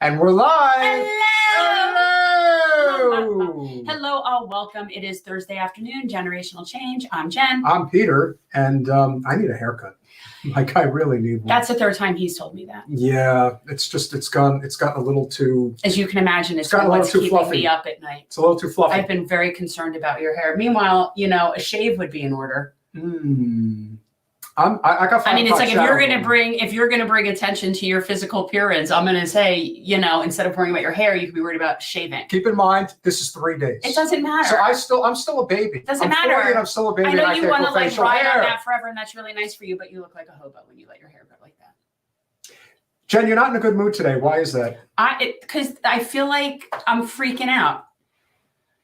And we're live. Hello. Hello, all. Welcome. It is Thursday afternoon, Generational Change. I'm Jen. I'm Peter, and I need a haircut. Like, I really need one. That's the third time he's told me that. Yeah, it's gotten a little too. As you can imagine, it's gotten what's keeping fluffy. me up at night. It's a little too fluffy. I've been very concerned about your hair. Meanwhile, a shave would be in order. I got. I mean, it's like if you're gonna bring attention to your physical appearance, I'm gonna say, instead of worrying about your hair, you could be worried about shaving. Keep in mind, this is 3 days. It doesn't matter. So I'm still a baby. Doesn't matter. 40 and I'm still a baby. I know you want to ride hair. on that forever, and that's really nice for you. But you look like a hobo when you let your hair go like that. Jen, you're not in a good mood today. Why is that? Because I feel like I'm freaking out.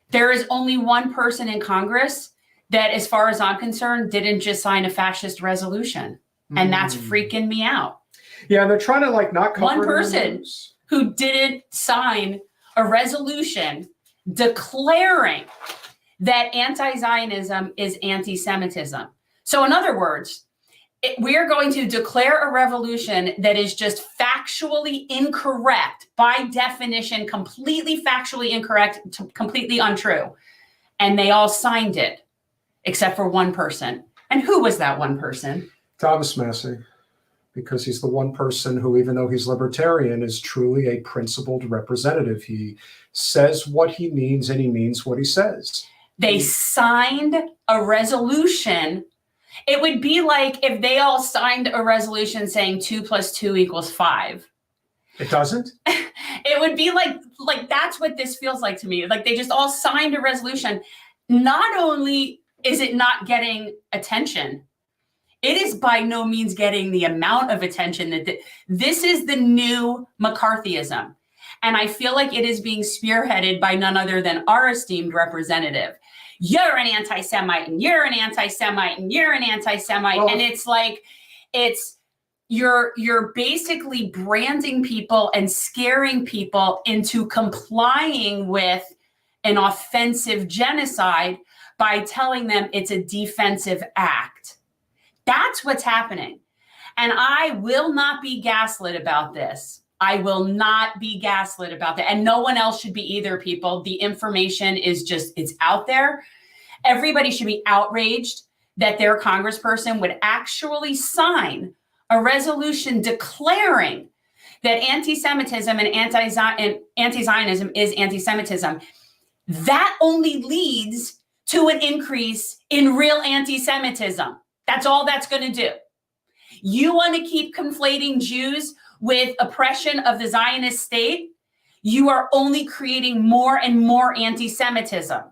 There is only one person in Congress that, as far as I'm concerned, didn't just sign a fascist resolution. And that's freaking me out. Yeah, they're trying to not cover one person who didn't sign a resolution declaring that anti-Zionism is anti-Semitism. So in other words, we are going to declare a revolution that is just factually incorrect, by definition, completely factually incorrect, completely untrue. And they all signed it, except for one person. And who was that one person? Thomas Massey, because he's the one person who, even though he's libertarian, is truly a principled representative. He says what he means, and he means what he says. They signed a resolution. It would be like if they all signed a resolution saying 2 + 2 = 5. It doesn't? It would be like that's what this feels like to me. Like they just all signed a resolution. Not only is it not getting attention, it is by no means getting the amount of attention that this is the new McCarthyism. And I feel like it is being spearheaded by none other than our esteemed representative. You're an anti-Semite, and you're an anti-Semite, and you're an anti-Semite. Well, and it's like, you're basically branding people and scaring people into complying with an offensive genocide by telling them it's a defensive act. That's what's happening. And I will not be gaslit about this. I will not be gaslit about that. And no one else should be either, people. The information is it's out there. Everybody should be outraged that their congressperson would actually sign a resolution declaring that anti-Semitism and anti-Zionism is anti-Semitism. That only leads to an increase in real anti-Semitism. That's all that's going to do. You want to keep conflating Jews with oppression of the Zionist state? You are only creating more and more anti-Semitism.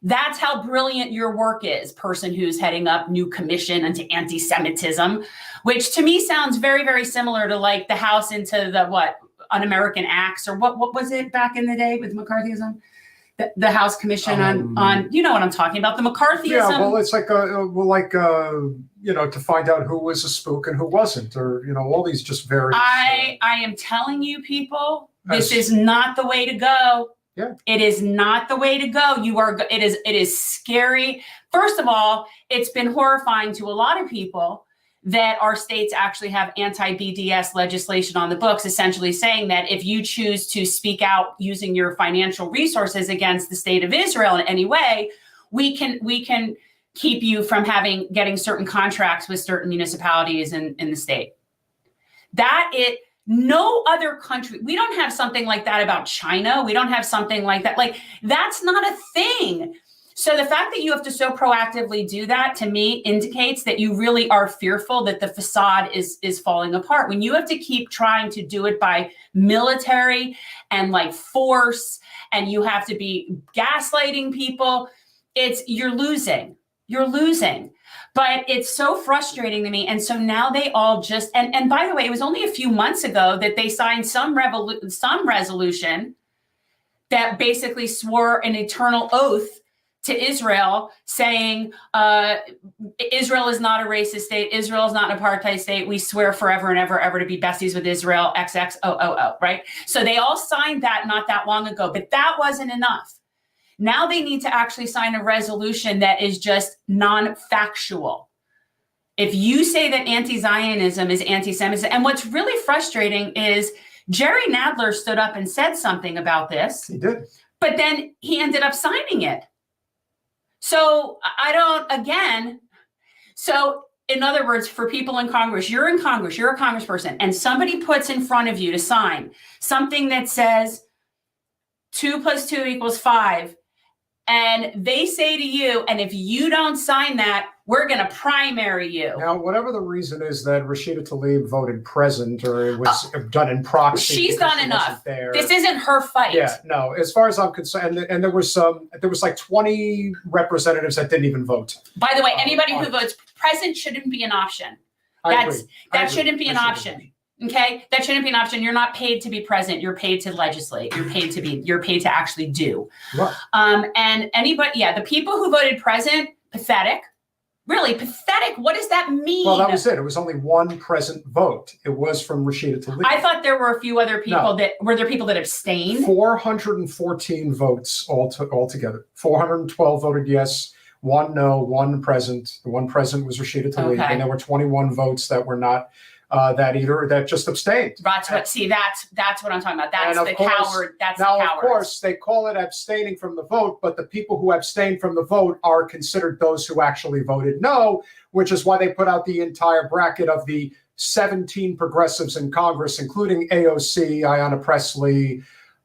That's how brilliant your work is, person who's heading up new commission into anti-Semitism, which to me sounds very, very similar to like the House into the Un-American Acts, or what was it back in the day with McCarthyism? The House Commission on you know what I'm talking about, the McCarthyism. Yeah, well, it's like to find out who was a spook and who wasn't, or all these just various. I am telling you, people, this is not the way to go. Yeah, it is not the way to go. It is scary. First of all, it's been horrifying to a lot of people that our states actually have anti-BDS legislation on the books, essentially saying that if you choose to speak out using your financial resources against the state of Israel in any way, we can keep you from getting certain contracts with certain municipalities in the state. No other country, we don't have something like that about China. We don't have something like that. Like, that's not a thing. So the fact that you have to so proactively do that, to me, indicates that you really are fearful that the facade is falling apart. When you have to keep trying to do it by military and force, and you have to be gaslighting people, you're losing. You're losing. But it's so frustrating to me. And so now they all just, and by the way, it was only a few months ago that they signed some resolution that basically swore an eternal oath to Israel, saying Israel is not a racist state. Israel is not an apartheid state. We swear forever and ever to be besties with Israel, XXOOO, right? So they all signed that not that long ago, but that wasn't enough. Now they need to actually sign a resolution that is just non-factual. If you say that anti-Zionism is anti-Semitism, and what's really frustrating is Jerry Nadler stood up and said something about this. He did. But then he ended up signing it. So so in other words, for people in Congress, you're a congressperson, and somebody puts in front of you to sign something that says 2 + 2 = 5. And they say to you, and if you don't sign that, we're going to primary you. Now, whatever the reason is that Rashida Tlaib voted present, or it was done in proxy. She's done enough. This isn't her fight. Yeah, no. As far as I'm concerned, and there was like 20 representatives that didn't even vote. By the way, anybody who votes present shouldn't be an option. That shouldn't be an option. Okay, that shouldn't be an option. You're not paid to be present. You're paid to legislate. You're paid to actually do. Right. And anybody, the people who voted present, pathetic. Really pathetic. What does that mean? Well, that was it. It was only one present vote. It was from Rashida Tlaib. I thought there were a few other people were there people that abstained? 414 votes altogether. 412 voted yes, 1 no, 1 present. The 1 present was Rashida Tlaib, and there were 21 votes that were not. That just abstained. That's what I'm talking about. That's the coward. That's the coward. Now, of course, they call it abstaining from the vote, but the people who abstained from the vote are considered those who actually voted no, which is why they put out the entire bracket of the 17 progressives in Congress, including AOC, Ayanna Pressley,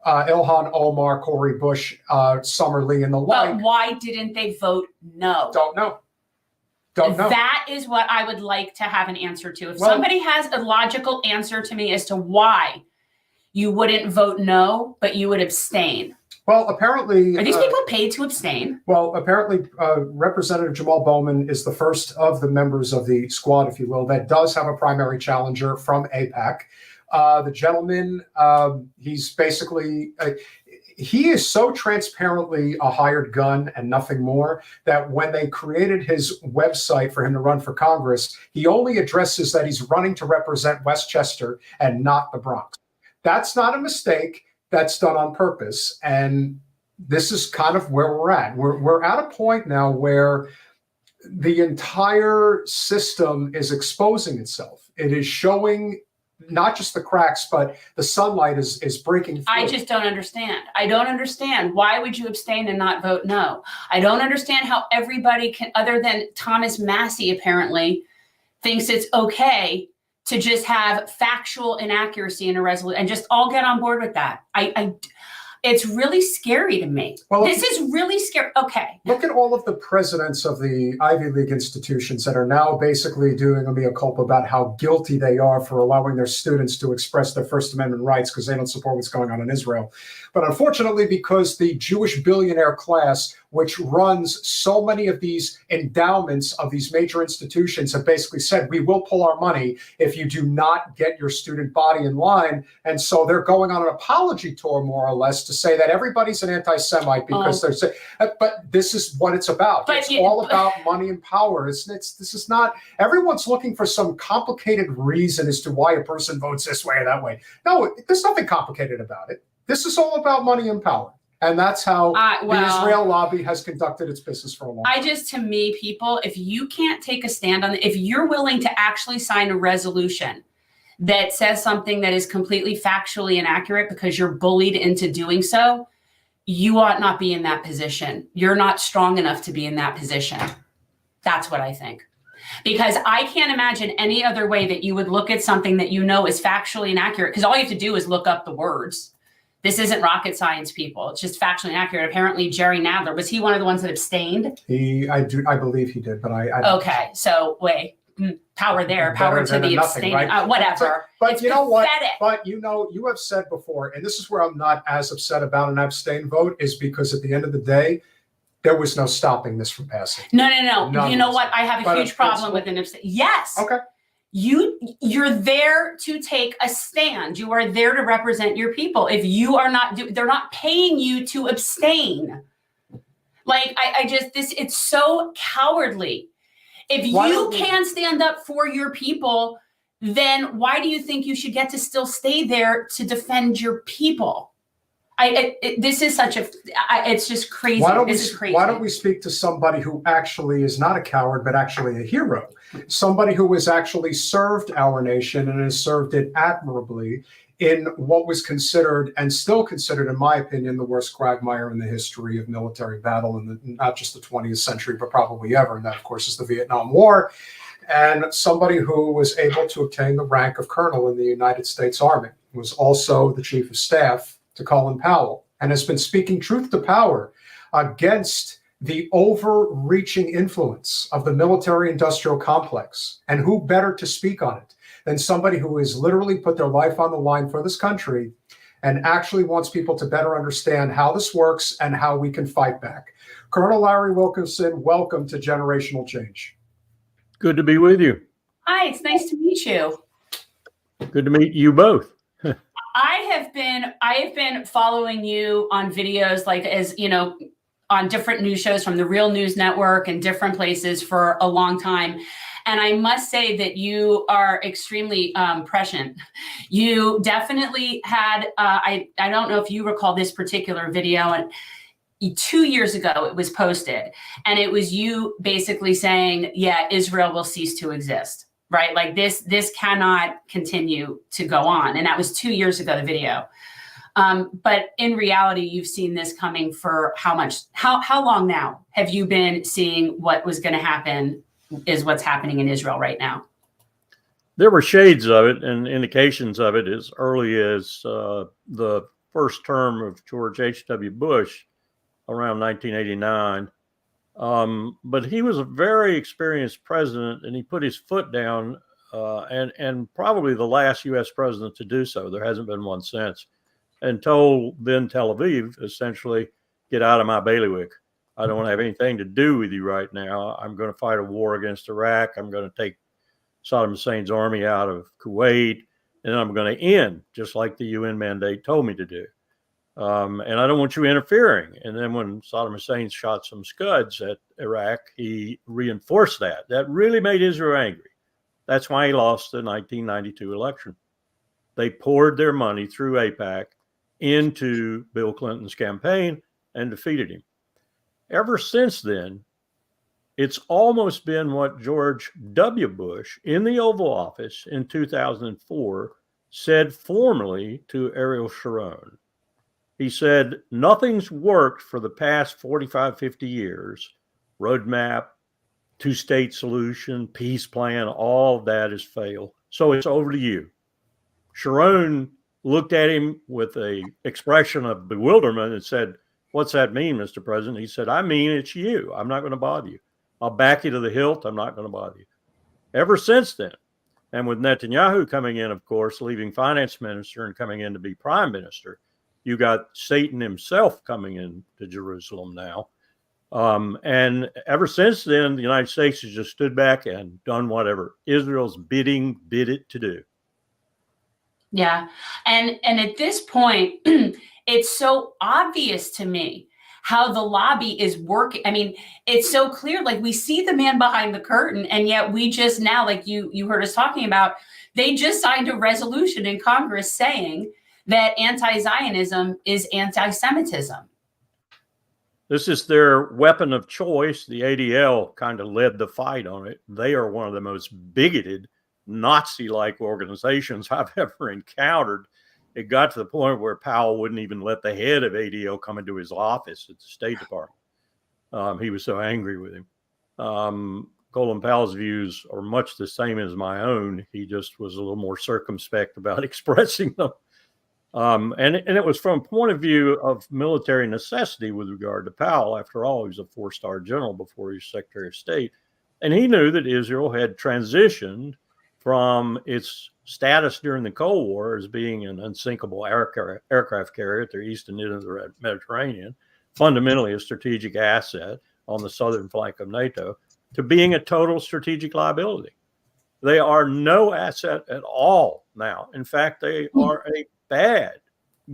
Ilhan Omar, Cori Bush, Summer Lee, and the like. But why didn't they vote no? Don't know. That is what I would like to have an answer to. If somebody has a logical answer to me as to why you wouldn't vote no, but you would abstain. Well, apparently... Are these people paid to abstain? Well, apparently Representative Jamal Bowman is the first of the members of the squad, if you will, that does have a primary challenger from AIPAC. The gentleman, he's basically... he is so transparently a hired gun and nothing more that when they created his website for him to run for Congress, he only addresses that he's running to represent Westchester and not the Bronx. That's not a mistake. That's done on purpose. And this is kind of where we're at. We're at a point now where the entire system is exposing itself. It is showing not just the cracks, but the sunlight is breaking through. I just don't understand. I don't understand. Why would you abstain and not vote no? I don't understand how everybody can, other than Thomas Massey apparently, thinks it's okay to just have factual inaccuracy in a resolution and just all get on board with that. It's really scary to me. Well, this is really scary. Okay. Look at all of the presidents of the Ivy League institutions that are now basically doing a mea culpa about how guilty they are for allowing their students to express their First Amendment rights because they don't support what's going on in Israel. But unfortunately, because the Jewish billionaire class, which runs so many of these endowments of these major institutions, have basically said, we will pull our money if you do not get your student body in line. And so they're going on an apology tour, more or less, to say that everybody's an anti-Semite because they're saying, but this is what it's about. It's all about money and power. This is not, everyone's looking for some complicated reason as to why a person votes this way or that way. No, there's nothing complicated about it. This is all about money and power. And that's how the Israel lobby has conducted its business for a long time. To me, people, if you can't take a stand on it, if you're willing to actually sign a resolution that says something that is completely factually inaccurate because you're bullied into doing so, you ought not be in that position. You're not strong enough to be in that position. That's what I think. Because I can't imagine any other way that you would look at something that you know is factually inaccurate, because all you have to do is look up the words. This isn't rocket science, people. It's just factually inaccurate. Apparently, Jerry Nadler, was he one of the ones that abstained? I believe he did, but I don't. Okay, so wait, power there, power to the abstaining, right? Whatever. But it's you know pathetic. What? But you have said before, and this is where I'm not as upset about an abstain vote, is because at the end of the day, there was no stopping this from passing. No. You know what? I have a huge problem with an abstain. Yes. Okay. You're there to take a stand. You are there to represent your people. If you are not, they're not paying you to abstain. Like it's so cowardly. If you can't stand up for your people, then why do you think you should get to still stay there to defend your people? This is such a, it's just crazy. This is crazy. Why don't we speak to somebody who actually is not a coward, but actually a hero? Somebody who has actually served our nation and has served it admirably in what was considered and still considered, in my opinion, the worst quagmire in the history of military battle in not just the 20th century, but probably ever. And that, of course, is the Vietnam War. And somebody who was able to obtain the rank of colonel in the United States Army, was also the chief of staff to Colin Powell, and has been speaking truth to power against the overreaching influence of the military-industrial complex. And who better to speak on it than somebody who has literally put their life on the line for this country and actually wants people to better understand how this works and how we can fight back. Colonel Larry Wilkerson, welcome to Generational Change. Good to be with you. Hi, it's nice to meet you. Good to meet you both. I have been following you on videos, like, as you know, on different news shows from the Real News Network and different places for a long time. And I must say that you are extremely prescient. You definitely had, I don't know if you recall this particular video, and 2 years ago it was posted, and it was you basically saying, yeah, Israel will cease to exist, right? Like this cannot continue to go on. And that was 2 years ago, the video. But in reality, you've seen this coming for how long now have you been seeing what was going to happen is what's happening in Israel right now? There were shades of it and indications of it as early as the first term of George H.W. Bush around 1989. But he was a very experienced president, and he put his foot down, and probably the last U.S. president to do so. There hasn't been one since, and told then Tel Aviv, essentially, get out of my bailiwick. I don't want to have anything to do with you right now. I'm going to fight a war against Iraq. I'm going to take Saddam Hussein's army out of Kuwait, and I'm going to end, just like the UN mandate told me to do. And I don't want you interfering. And then when Saddam Hussein shot some Scuds at Iraq, he reinforced that. That really made Israel angry. That's why he lost the 1992 election. They poured their money through AIPAC into Bill Clinton's campaign and defeated him. Ever since then, it's almost been what George W. Bush in the Oval Office in 2004 said formally to Ariel Sharon. He said, nothing's worked for the past 45, 50 years. Roadmap, two-state solution, peace plan, all of that has failed. So it's over to you. Sharon looked at him with an expression of bewilderment and said, what's that mean, Mr. President? He said, I mean, it's you. I'm not going to bother you. I'll back you to the hilt. I'm not going to bother you. Ever since then, and with Netanyahu coming in, of course, leaving finance minister and coming in to be prime minister, you got Satan himself coming into Jerusalem now. And ever since then, the United States has just stood back and done whatever Israel's bid it to do. Yeah. And at this point, it's so obvious to me how the lobby is working. I mean, it's so clear, like we see the man behind the curtain, and yet we just now, like you heard us talking about, they just signed a resolution in Congress saying that anti-Zionism is anti-Semitism. This is their weapon of choice. The ADL kind of led the fight on it. They are one of the most bigoted, Nazi-like organizations I've ever encountered. It got to the point where Powell wouldn't even let the head of ADL come into his office at the State Department. He was so angry with him. Colin Powell's views are much the same as my own. He just was a little more circumspect about expressing them. And it was from a point of view of military necessity with regard to Powell. After all, he was a 4-star general before he was Secretary of State. And he knew that Israel had transitioned from its status during the Cold War as being an unsinkable aircraft carrier at the eastern end of the Mediterranean, fundamentally a strategic asset on the southern flank of NATO, to being a total strategic liability. They are no asset at all now. In fact, they are a bad,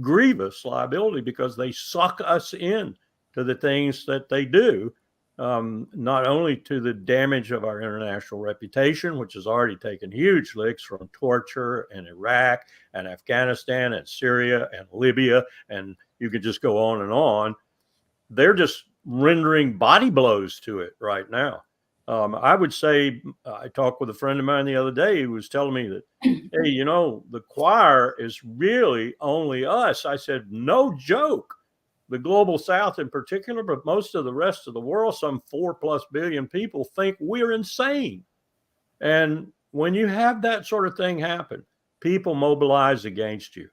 grievous liability because they suck us in to the things that they do, not only to the damage of our international reputation, which has already taken huge licks from torture in Iraq and Afghanistan and Syria and Libya, and you could just go on and on. They're just rendering body blows to it right now. I would say, I talked with a friend of mine the other day who was telling me that, hey, you know, the choir is really only us. I said, no joke. The global South in particular, but most of the rest of the world, some 4+ billion people, think we're insane. And when you have that sort of thing happen, people mobilize against you.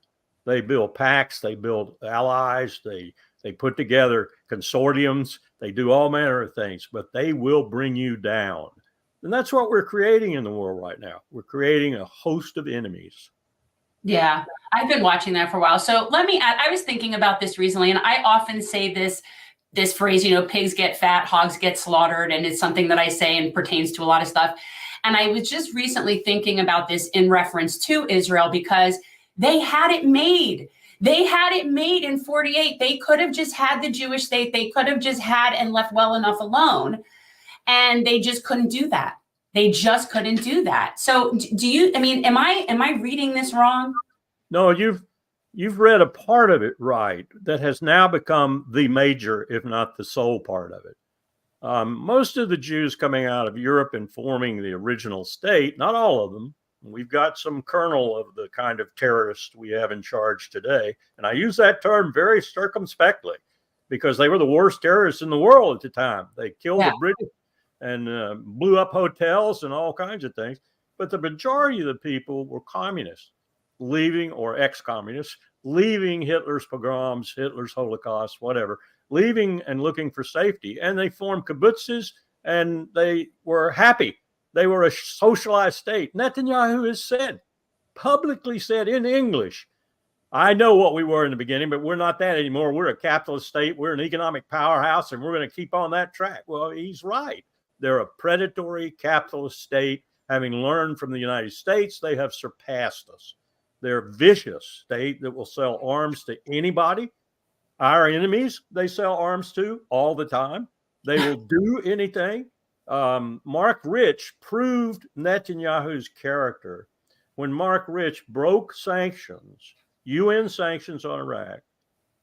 They build pacts, they build allies, they put together consortiums, they do all manner of things, but they will bring you down. And that's what we're creating in the world right now. We're creating a host of enemies. Yeah, I've been watching that for a while. So let me add, I was thinking about this recently, and I often say this phrase, you know, pigs get fat, hogs get slaughtered, and it's something that I say and pertains to a lot of stuff. And I was just recently thinking about this in reference to Israel, because they had it made. They had it made in 48. They could have just had the Jewish state. They could have just had and left well enough alone. And they just couldn't do that. They just couldn't do that. So do you, I mean, am I reading this wrong? No, you've read a part of it right that has now become the major, if not the sole part of it. Most of the Jews coming out of Europe and forming the original state, not all of them. We've got some kernel of the kind of terrorists we have in charge today. And I use that term very circumspectly because they were the worst terrorists in the world at the time. They killed the British and blew up hotels and all kinds of things. But the majority of the people were communists, leaving, or ex-communists, leaving Hitler's pogroms, Hitler's Holocaust, whatever, leaving and looking for safety. And they formed kibbutzes, and they were happy. They were a socialized state. Netanyahu has said, publicly said in English, I know what we were in the beginning, but we're not that anymore. We're a capitalist state. We're an economic powerhouse, and we're going to keep on that track. Well, he's right. They're a predatory capitalist state. Having learned from the United States, they have surpassed us. They're a vicious state that will sell arms to anybody. Our enemies, they sell arms to all the time. They will do anything. Mark Rich proved Netanyahu's character when Mark Rich broke sanctions, UN sanctions on Iraq,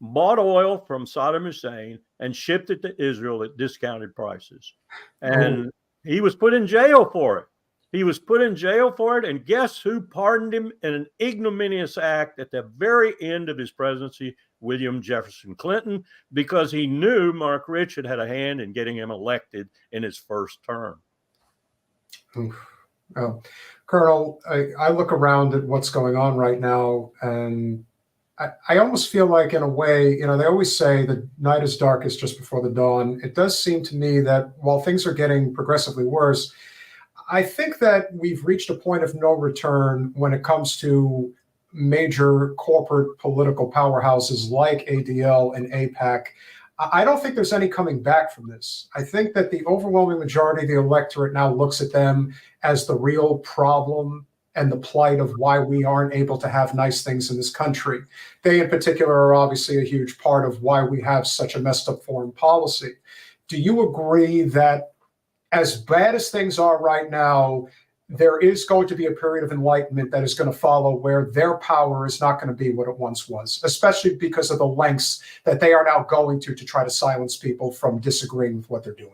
bought oil from Saddam Hussein, and shipped it to Israel at discounted prices. And he was put in jail for it. He was put in jail for it. And guess who pardoned him in an ignominious act at the very end of his presidency? William Jefferson Clinton, because he knew Mark Rich had had a hand in getting him elected in his first term. Colonel, I look around at what's going on right now, and I almost feel like, in a way, you know, they always say the night is darkest just before the dawn. It does seem to me that while things are getting progressively worse, I think that we've reached a point of no return when it comes to major corporate political powerhouses like ADL and AIPAC. I don't think there's any coming back from this. I think that the overwhelming majority of the electorate now looks at them as the real problem and the plight of why we aren't able to have nice things in this country. They in particular are obviously a huge part of why we have such a messed up foreign policy. Do you agree that as bad as things are right now, there is going to be a period of enlightenment that is going to follow where their power is not going to be what it once was, especially because of the lengths that they are now going to try to silence people from disagreeing with what they're doing?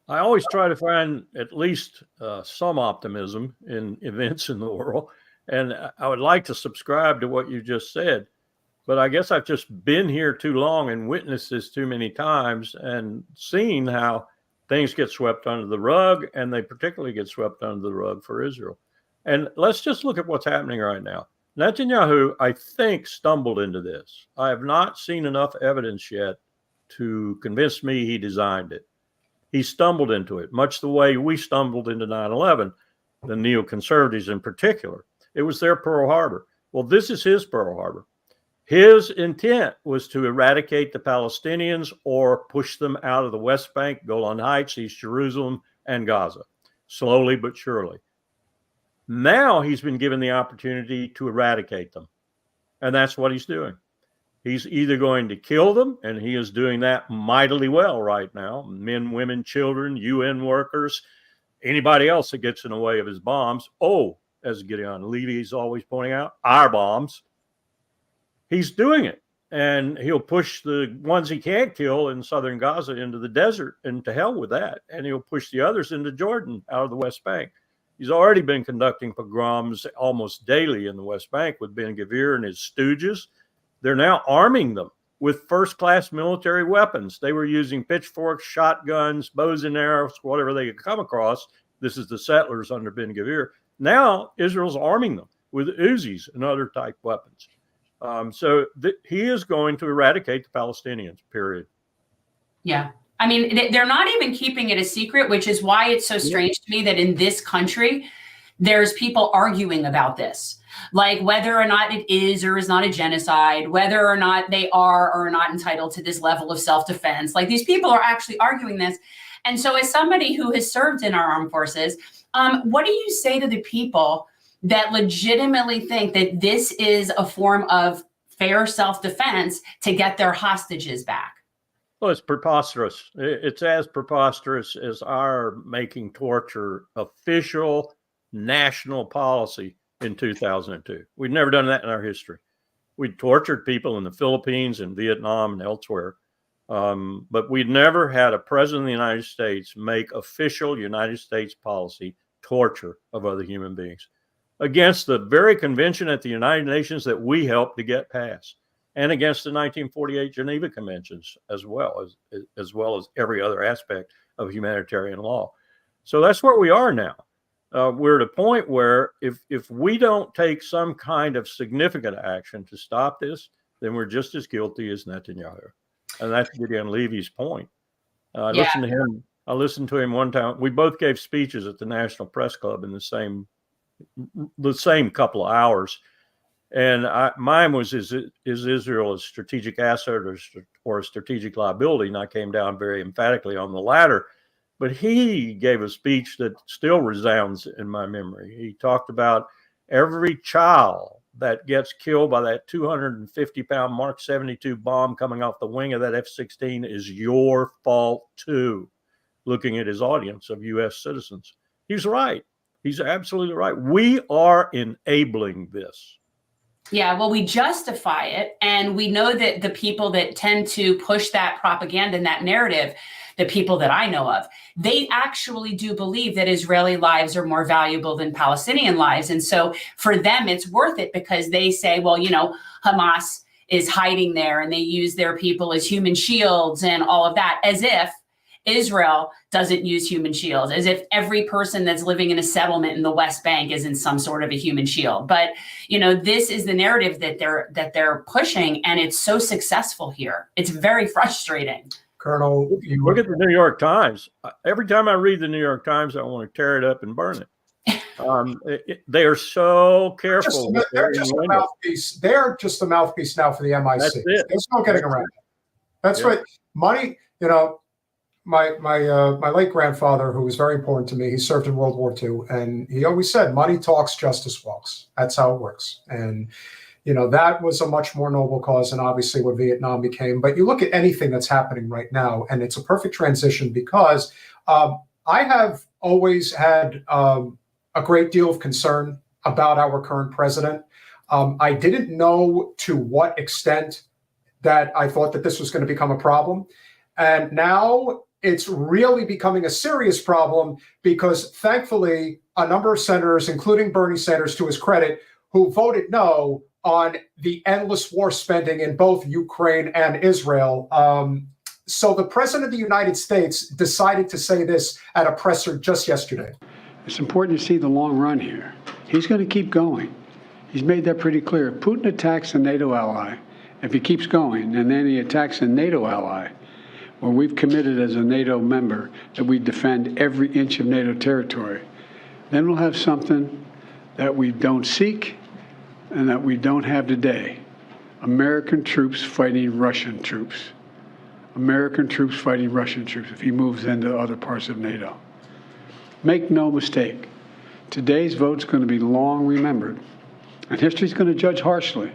I always try to find at least some optimism in events in the world. And I would like to subscribe to what you just said. But I guess I've just been here too long and witnessed this too many times and seen how things get swept under the rug, and they particularly get swept under the rug for Israel. And let's just look at what's happening right now. Netanyahu, I think, stumbled into this. I have not seen enough evidence yet to convince me he designed it. He stumbled into it, much the way we stumbled into 9/11, the neoconservatives in particular. It was their Pearl Harbor. Well, this is his Pearl Harbor. His intent was to eradicate the Palestinians or push them out of the West Bank, Golan Heights, East Jerusalem, and Gaza, slowly but surely. Now he's been given the opportunity to eradicate them, and that's what he's doing. He's either going to kill them, and he is doing that mightily well right now. Men, women, children, UN workers, anybody else that gets in the way of his bombs. Oh, as Gideon Levy is always pointing out, our bombs. He's doing it. and he'll push the ones he can't kill in southern Gaza into the desert, and to hell with that. And he'll push the others into Jordan out of the West Bank. He's already been conducting pogroms almost daily in the West Bank with Ben-Gvir and his stooges. They're now arming them with first-class military weapons. They were using pitchforks, shotguns, bows and arrows, whatever they could come across. This is the settlers under Ben-Gvir. Now Israel's arming them with Uzis and other type weapons. So he is going to eradicate the Palestinians, period. Yeah. I mean, they're not even keeping it a secret, which is why it's so strange to me that in this country, there's people arguing about this, like whether or not it is or is not a genocide, whether or not they are or not entitled to this level of self-defense. Like these people are actually arguing this. And so as somebody who has served in our armed forces, what do you say to the people that legitimately think that this is a form of fair self-defense to get their hostages back? Well, it's preposterous. It's as preposterous as our making torture official national policy in 2002. We'd never done that in our history. We'd tortured people in the Philippines and Vietnam and elsewhere. But we'd never had a president of the United States make official United States policy torture of other human beings against the very convention at the United Nations that we helped to get passed, and against the 1948 Geneva Conventions, as well as every other aspect of humanitarian law. So that's where we are now. We're at a point where if we don't take some kind of significant action to stop this, then we're just as guilty as Netanyahu. And that's Gideon Levy's point. I listened to him one time. We both gave speeches at the National Press Club in the same couple of hours. And mine was, is Israel a strategic asset or a strategic liability? And I came down very emphatically on the latter. But he gave a speech that still resounds in my memory. He talked about every child that gets killed by that 250-pound Mark 72 bomb coming off the wing of that F-16 is your fault too, looking at his audience of U.S. citizens. He's right. He's absolutely right. We are enabling this. Yeah, well, we justify it. And we know that the people that tend to push that propaganda and that narrative, the people that I know of, they actually do believe that Israeli lives are more valuable than Palestinian lives. And so for them, it's worth it because they say, well, Hamas is hiding there and they use their people as human shields and all of that, as if Israel doesn't use human shields, as if every person that's living in a settlement in the West Bank isn't some sort of a human shield. But, this is the narrative that they're pushing, and it's so successful here. It's very frustrating. Colonel, you look at the New York Times. Every time I read the New York Times, I want to tear it up and burn it. They are so careful. They're just a mouthpiece. They're just a mouthpiece now for the MI6. There's no getting around it. That's right. Money, my late grandfather, who was very important to me, he served in World War II, and he always said, money talks, justice walks. That's how it works. And that was a much more noble cause than obviously what Vietnam became. But you look at anything that's happening right now, and it's a perfect transition because I have always had a great deal of concern about our current president. I didn't know to what extent that I thought that this was going to become a problem. And now it's really becoming a serious problem because thankfully a number of senators, including Bernie Sanders, to his credit, who voted no on the endless war spending in both Ukraine and Israel. So the president of the United States decided to say this at a presser just yesterday. It's important to see the long run here. He's going to keep going. He's made that pretty clear. If Putin attacks a NATO ally, if he keeps going, and then he attacks a NATO ally, where we've committed as a NATO member that we defend every inch of NATO territory, then we'll have something that we don't seek and that we don't have today. American troops fighting Russian troops. American troops fighting Russian troops if he moves into other parts of NATO. Make no mistake, today's vote's going to be long remembered, and history's going to judge harshly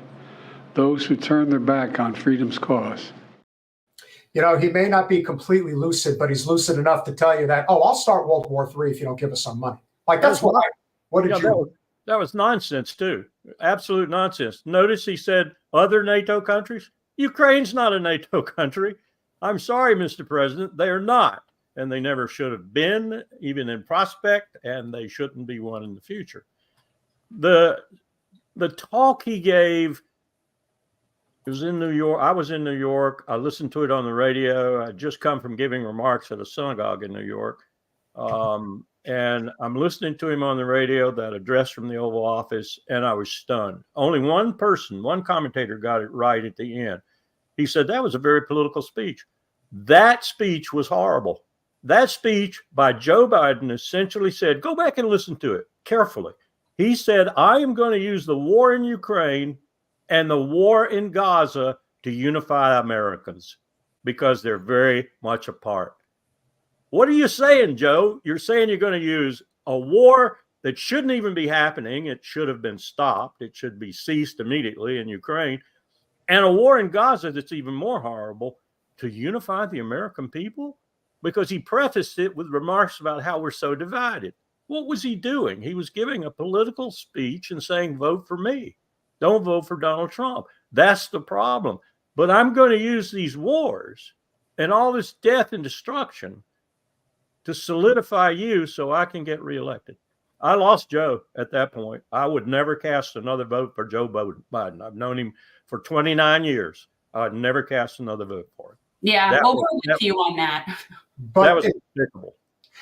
those who turn their back on freedom's cause. He may not be completely lucid, but he's lucid enough to tell you that, I'll start World War III if you don't give us some money. Like, that's what did you... That was nonsense, too. Absolute nonsense. Notice he said other NATO countries. Ukraine's not a NATO country. I'm sorry, Mr. President, they are not. And they never should have been, even in prospect, and they shouldn't be one in the future. The talk he gave, it was in New York. I was in New York. I listened to it on the radio. I just come from giving remarks at a synagogue in New York. And I'm listening to him on the radio, that address from the Oval Office, and I was stunned. Only one person, one commentator got it right at the end. He said that was a very political speech. That speech was horrible. That speech by Joe Biden essentially said, go back and listen to it carefully. He said, I am going to use the war in Ukraine and the war in Gaza to unify Americans because they're very much apart. What are you saying, Joe? You're saying you're going to use a war that shouldn't even be happening. It should have been stopped. It should be ceased immediately in Ukraine. And a war in Gaza that's even more horrible to unify the American people? Because he prefaced it with remarks about how we're so divided. What was he doing? He was giving a political speech and saying, vote for me. Don't vote for Donald Trump. That's the problem. But I'm going to use these wars and all this death and destruction to solidify you so I can get reelected. I lost Joe at that point. I would never cast another vote for Joe Biden. I've known him for 29 years. I'd never cast another vote for him. Yeah, we're with you on that. But that was despicable.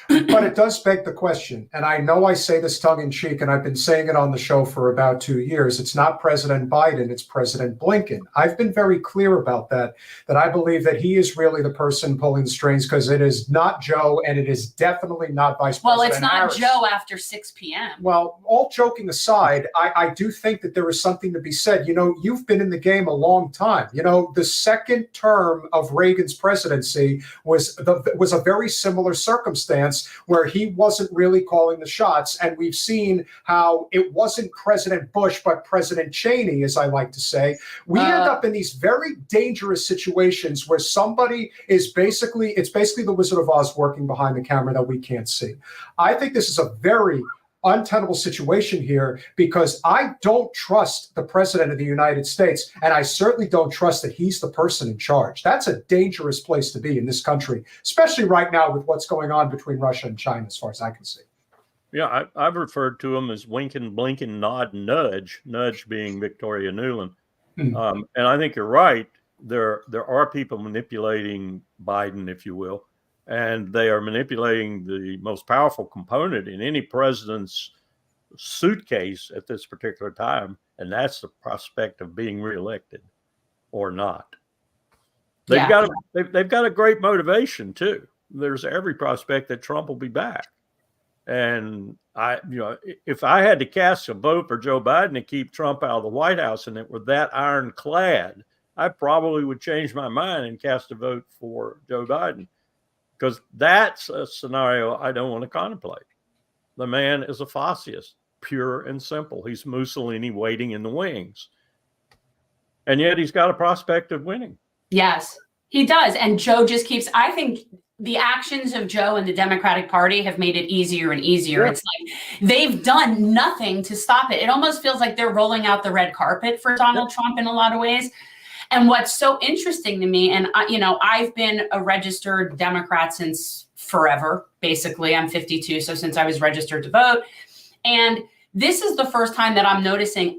But it does beg the question, and I know I say this tongue in cheek, and I've been saying it on the show for about 2 years. It's not President Biden, it's President Blinken. I've been very clear about that I believe that he is really the person pulling the strings, because it is not Joe, and it is definitely not Vice President Well, it's not Harris. Joe after 6 p.m. Well, all joking aside, I do think that there is something to be said. You know, you've been in the game a long time. You know, the second term of Reagan's presidency was a very similar circumstance where he wasn't really calling the shots. And we've seen how it wasn't President Bush, but President Cheney, as I like to say. We end up in these very dangerous situations where somebody is basically the Wizard of Oz working behind the camera that we can't see. I think this is a very untenable situation here, because I don't trust the president of the United States, and I certainly don't trust that he's the person in charge. That's a dangerous place to be in this country, especially right now with what's going on between Russia and China, as far as I can see. Yeah, I've referred to him as winking, blinking, nod, nudge being Victoria Nuland. And I think you're right. There are people manipulating Biden, if you will. And they are manipulating the most powerful component in any president's suitcase at this particular time, and that's the prospect of being reelected or not. They've got a great motivation too. There's every prospect that Trump will be back. And if I had to cast a vote for Joe Biden to keep Trump out of the White House, and it were that ironclad, I probably would change my mind and cast a vote for Joe Biden. Because that's a scenario I don't want to contemplate. The man is a fascist, pure and simple. He's Mussolini waiting in the wings. And yet he's got a prospect of winning. Yes, he does. And Joe just keeps, I think the actions of Joe and the Democratic Party have made it easier and easier. Yeah. It's like they've done nothing to stop it. It almost feels like they're rolling out the red carpet for Donald Trump in a lot of ways. And what's so interesting to me, and I've been a registered Democrat since forever, basically. I'm 52, so since I was registered to vote. And this is the first time that I'm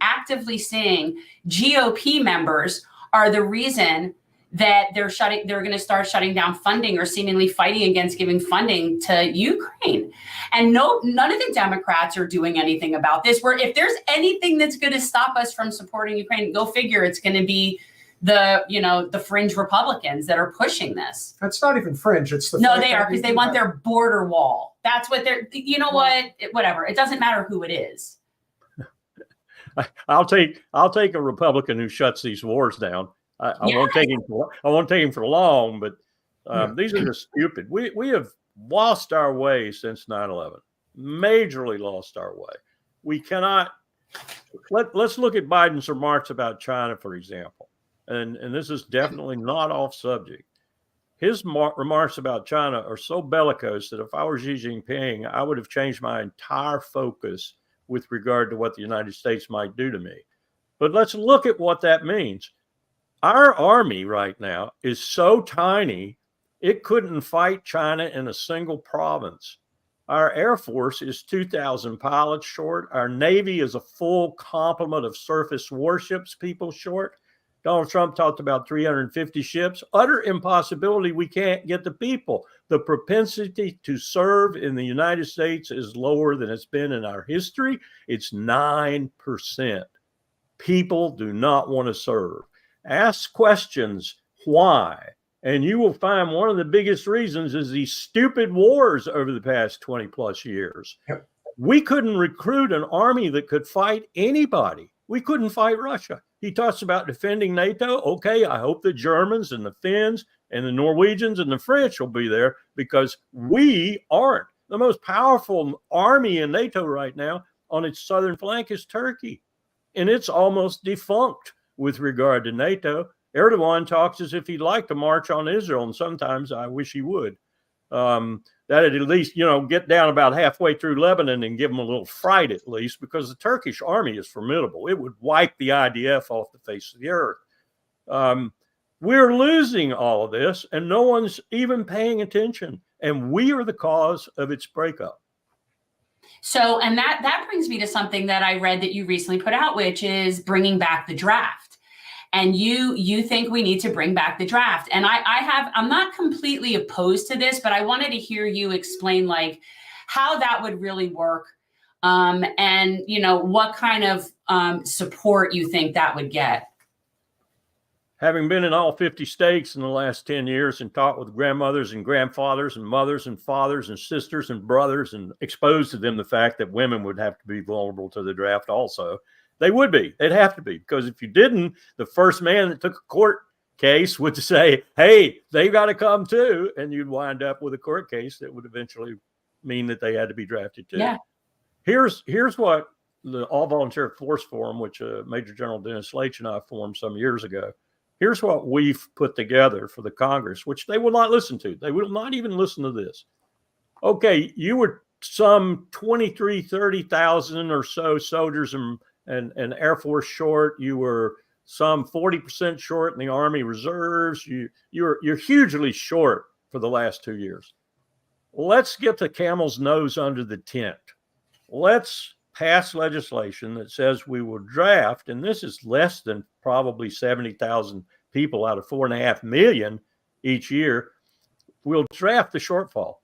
actively seeing GOP members are the reason that they're going to start shutting down funding or seemingly fighting against giving funding to Ukraine. And none of the Democrats are doing anything about this. Where if there's anything that's going to stop us from supporting Ukraine, go figure, it's going to be the fringe Republicans that are pushing this. That's not even fringe. It's the no, they are, because they want their border wall. That's what they're. Whatever. It doesn't matter who it is. I'll take a Republican who shuts these wars down. I won't take him for long, but these are just stupid. We have lost our way since 9/11. Majorly lost our way. We cannot. Let's look at Biden's remarks about China, for example. And this is definitely not off subject. His remarks about China are so bellicose that if I were Xi Jinping, I would have changed my entire focus with regard to what the United States might do to me. But let's look at what that means. Our army right now is so tiny, it couldn't fight China in a single province. Our Air Force is 2,000 pilots short. Our Navy is a full complement of surface warships people short. Donald Trump talked about 350 ships. Utter impossibility. We can't get the people. The propensity to serve in the United States is lower than it's been in our history. It's 9%. People do not want to serve. Ask questions. Why? And you will find one of the biggest reasons is these stupid wars over the past 20 plus years. Yep. We couldn't recruit an army that could fight anybody. We couldn't fight Russia. He talks about defending NATO. Okay, I hope the Germans and the Finns and the Norwegians and the French will be there because we aren't. The most powerful army in NATO right now on its southern flank is Turkey. And it's almost defunct with regard to NATO. Erdogan talks as if he'd like to march on Israel, and sometimes I wish he would. That'd at least, get down about halfway through Lebanon and give them a little fright at least, because the Turkish army is formidable. It would wipe the IDF off the face of the earth. We're losing all of this, and no one's even paying attention, and we are the cause of its breakup. So, and that brings me to something that I read that you recently put out, which is bringing back the draft. And you think we need to bring back the draft. And I'm not completely opposed to this, but I wanted to hear you explain like how that would really work. And what kind of support you think that would get. Having been in all 50 states in the last 10 years and taught with grandmothers and grandfathers and mothers and fathers and sisters and brothers and exposed to them the fact that women would have to be vulnerable to the draft also. They would be. They'd have to be, because if you didn't, the first man that took a court case would say, hey, they got to come too. And you'd wind up with a court case that would eventually mean that they had to be drafted too. Yeah. Here's what the All-Volunteer Force Forum, which Major General Dennis Leitch and I formed some years ago, here's what we've put together for the Congress, which they will not listen to. They will not even listen to this. Okay, you were some 30,000 or so soldiers and Air Force short. You were some 40% short in the Army Reserves. You're hugely short for the last 2 years. Let's get the camel's nose under the tent. Let's pass legislation that says we will draft, and this is less than probably 70,000 people out of 4.5 million each year. We'll draft the shortfall.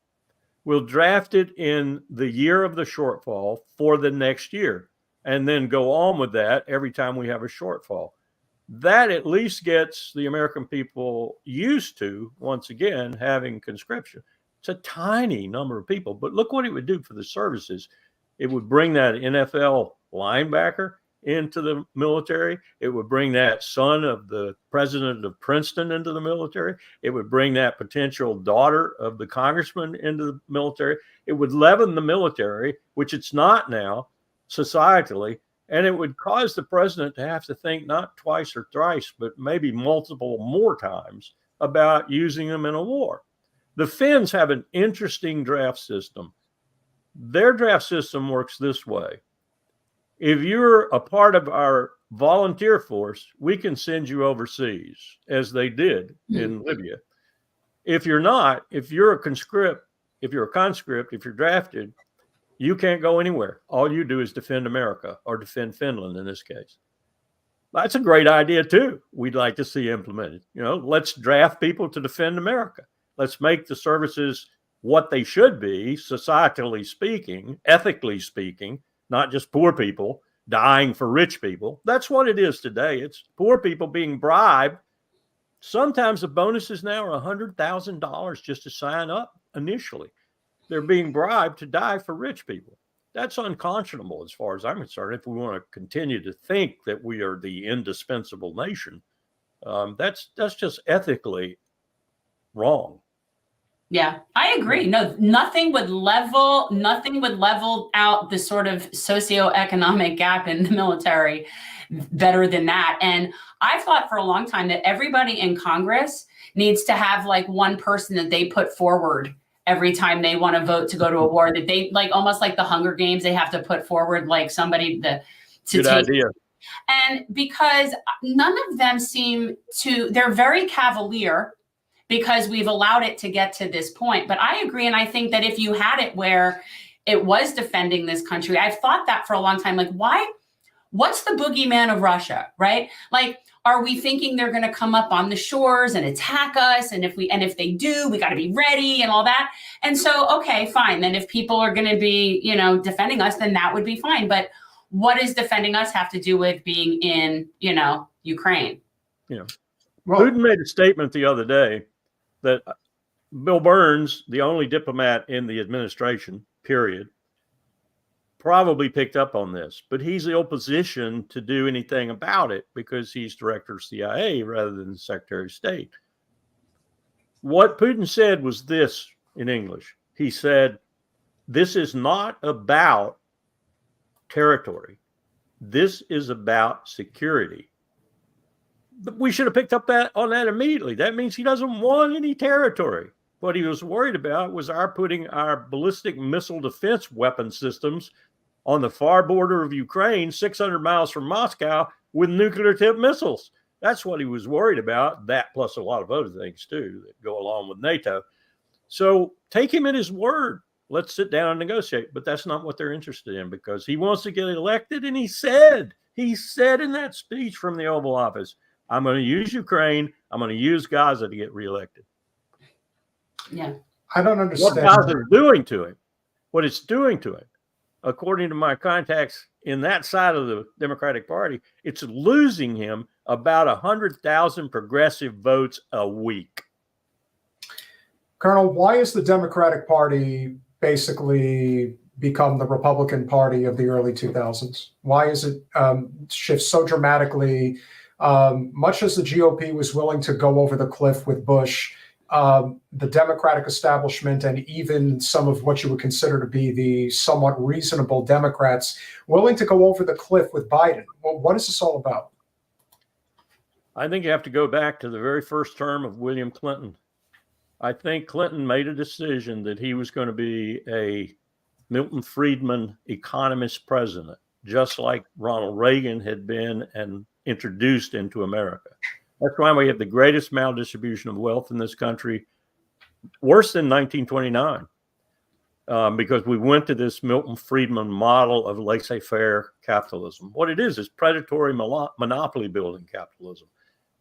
We'll draft it in the year of the shortfall for the next year, and then go on with that every time we have a shortfall. That at least gets the American people used to, once again, having conscription. It's a tiny number of people, but look what it would do for the services. It would bring that NFL linebacker into the military. It would bring that son of the president of Princeton into the military. It would bring that potential daughter of the congressman into the military. It would leaven the military, which it's not now, societally, and it would cause the president to have to think not twice or thrice, but maybe multiple more times about using them in a war. The Finns have an interesting draft system. Their draft system works this way. If you're a part of our volunteer force, we can send you overseas, as they did in Libya. If you're not, if you're a conscript, if you're drafted, you can't go anywhere. All you do is defend America, or defend Finland in this case. That's a great idea too. We'd like to see implemented. Let's draft people to defend America. Let's make the services what they should be, societally speaking, ethically speaking, not just poor people dying for rich people. That's what it is today. It's poor people being bribed. Sometimes the bonuses now are $100,000 just to sign up initially. They're being bribed to die for rich people. That's unconscionable as far as I'm concerned. If we want to continue to think that we are the indispensable nation, that's just ethically wrong. Yeah, I agree. No, nothing would level out the sort of socioeconomic gap in the military better than that. And I thought for a long time that everybody in Congress needs to have like one person that they put forward every time they want to vote to go to a war, that they like almost like the Hunger Games, they have to put forward like somebody to Good take idea. And because none of them seem to, they're very cavalier because we've allowed it to get to this point. But I agree. And I think that if you had it where it was defending this country, I've thought that for a long time, like, what's the boogeyman of Russia, right? Like, are we thinking they're going to come up on the shores and attack us? And if they do, we got to be ready and all that. And so, okay, fine. Then if people are going to be, defending us, then that would be fine. But what does defending us have to do with being in, Ukraine? Well, Putin made a statement the other day that Bill Burns, the only diplomat in the administration, period, probably picked up on this, but he's ill positioned to do anything about it because he's director of CIA rather than Secretary of State. What Putin said was this in English. He said, this is not about territory. This is about security. We should have picked up on that immediately. That means he doesn't want any territory. What he was worried about was our putting our ballistic missile defense weapon systems on the far border of Ukraine, 600 miles from Moscow, with nuclear tipped missiles. That's what he was worried about. That plus a lot of other things too that go along with NATO. So take him at his word. Let's sit down and negotiate. But that's not what they're interested in because he wants to get elected. And he said in that speech from the Oval Office, I'm going to use Ukraine. I'm going to use Gaza to get reelected. Yeah. I don't understand what Gaza is doing to him. What it's doing to him, according to my contacts in that side of the Democratic Party, it's losing him about 100,000 progressive votes a week. Colonel, why is the Democratic Party basically become the Republican Party of the early 2000s? Why is it shift so dramatically? Much as the GOP was willing to go over the cliff with Bush, the Democratic establishment and even some of what you would consider to be the somewhat reasonable Democrats willing to go over the cliff with Biden. Well, what is this all about? I think you have to go back to the very first term of William Clinton. I think Clinton made a decision that he was going to be a Milton Friedman economist president, just like Ronald Reagan had been and introduced into America. That's why we have the greatest maldistribution of wealth in this country, worse than 1929, because we went to this Milton Friedman model of laissez-faire capitalism. What it is predatory monopoly building capitalism.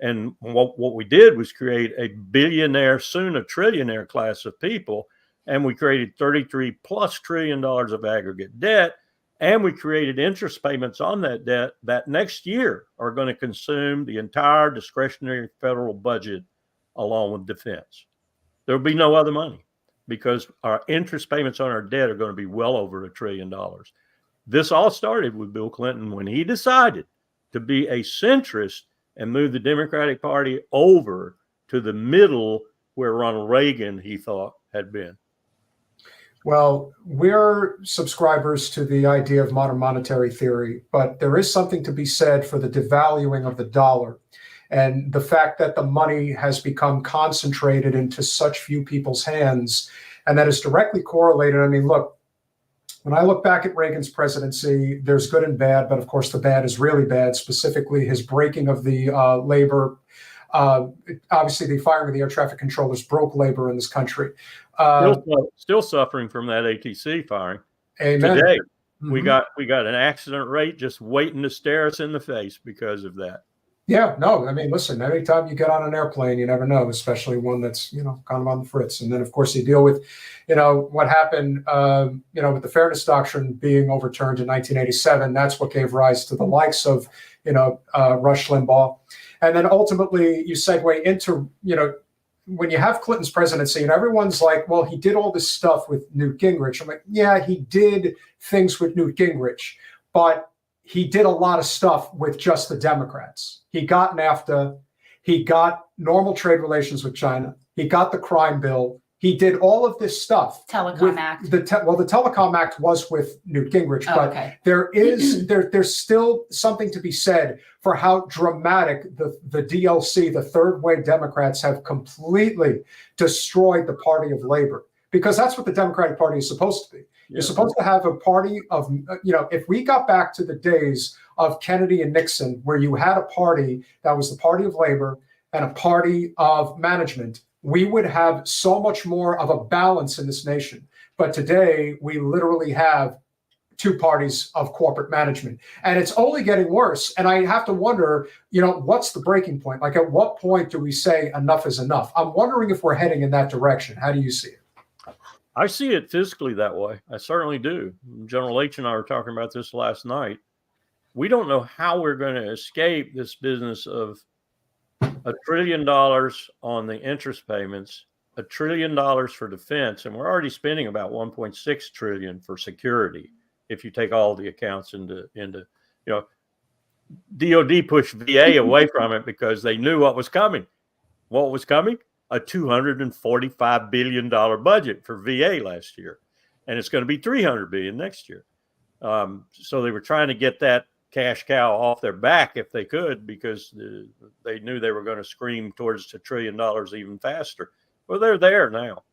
And what we did was create a billionaire, soon a trillionaire class of people, and we created $33+ trillion of aggregate debt. And we created interest payments on that debt that next year are going to consume the entire discretionary federal budget along with defense. There will be no other money because our interest payments on our debt are going to be well over $1 trillion. This all started with Bill Clinton when he decided to be a centrist and move the Democratic Party over to the middle where Ronald Reagan, he thought, had been. Well, we're subscribers to the idea of modern monetary theory, but there is something to be said for the devaluing of the dollar and the fact that the money has become concentrated into such few people's hands. And that is directly correlated. I mean, look, when I look back at Reagan's presidency, there's good and bad, but of course the bad is really bad, specifically his breaking of the labor. Obviously, the firing of the air traffic controllers broke labor in this country. Still suffering from that ATC firing. Amen. Today, we got an accident rate just waiting to stare us in the face because of that. Yeah, no, I mean, listen, anytime you get on an airplane, you never know, especially one that's, kind of on the fritz. And then, of course, you deal with, what happened, with the fairness doctrine being overturned in 1987. That's what gave rise to the likes of, Rush Limbaugh. And then ultimately you segue into, when you have Clinton's presidency and everyone's like, well, he did all this stuff with Newt Gingrich. I'm like, yeah, he did things with Newt Gingrich, but he did a lot of stuff with just the Democrats. He got NAFTA. He got normal trade relations with China. He got the crime bill. He did all of this stuff. Telecom Act. The Telecom Act was with Newt Gingrich, but okay. There's still something to be said for how dramatic the DLC, the third way Democrats, have completely destroyed the party of labor, because that's what the Democratic Party is supposed to be. You're supposed to have a party of, if we got back to the days of Kennedy and Nixon, where you had a party that was the party of labor and a party of management, we would have so much more of a balance in this nation. But today, we literally have two parties of corporate management, and it's only getting worse. And I have to wonder, what's the breaking point? Like, at what point do we say enough is enough? I'm wondering if we're heading in that direction. How do you see it? I see it physically that way. I certainly do. General H and I were talking about this last night. We don't know how we're going to escape this business of $1 trillion on the interest payments, $1 trillion for defense, and we're already spending about 1.6 trillion for security. If you take all the accounts into DOD pushed VA away from it because they knew what was coming. What was coming? A $245 billion budget for VA last year, and it's going to be $300 billion next year. So they were trying to get that cash cow off their back if they could, because they knew they were going to scream towards $1 trillion even faster. Well, they're there now,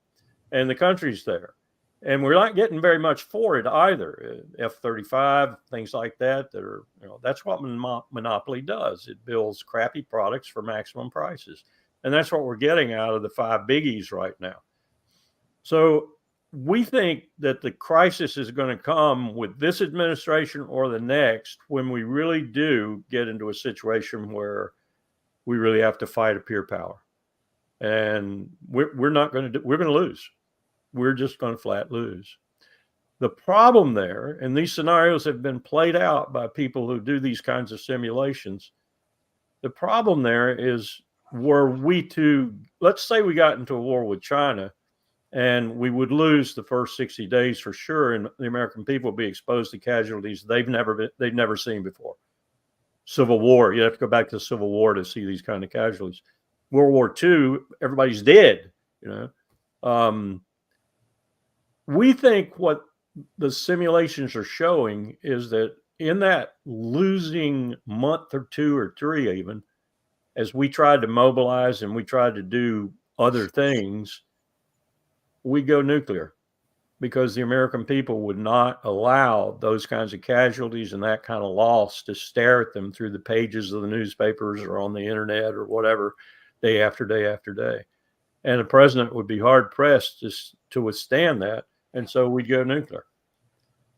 and the country's there. And we're not getting very much for it either. F-35, things like that are, that's what monopoly does. It builds crappy products for maximum prices. And that's what we're getting out of the 5 biggies right now. So we think that the crisis is going to come with this administration or the next, when we really do get into a situation where we really have to fight a peer power. And we're going to lose. We're just going to flat lose. The problem there, and these scenarios have been played out by people who do these kinds of simulations. The problem there is, let's say we got into a war with China, and we would lose the first 60 days for sure, and the American people would be exposed to casualties they've never seen before. Civil War, you have to go back to the Civil War to see these kind of casualties. World War II, everybody's dead. We think what the simulations are showing is that in that losing month or 2 or 3, even, as we tried to mobilize and we tried to do other things, we go nuclear, because the American people would not allow those kinds of casualties and that kind of loss to stare at them through the pages of the newspapers or on the internet or whatever, day after day after day. And the president would be hard pressed to withstand that. And so we'd go nuclear.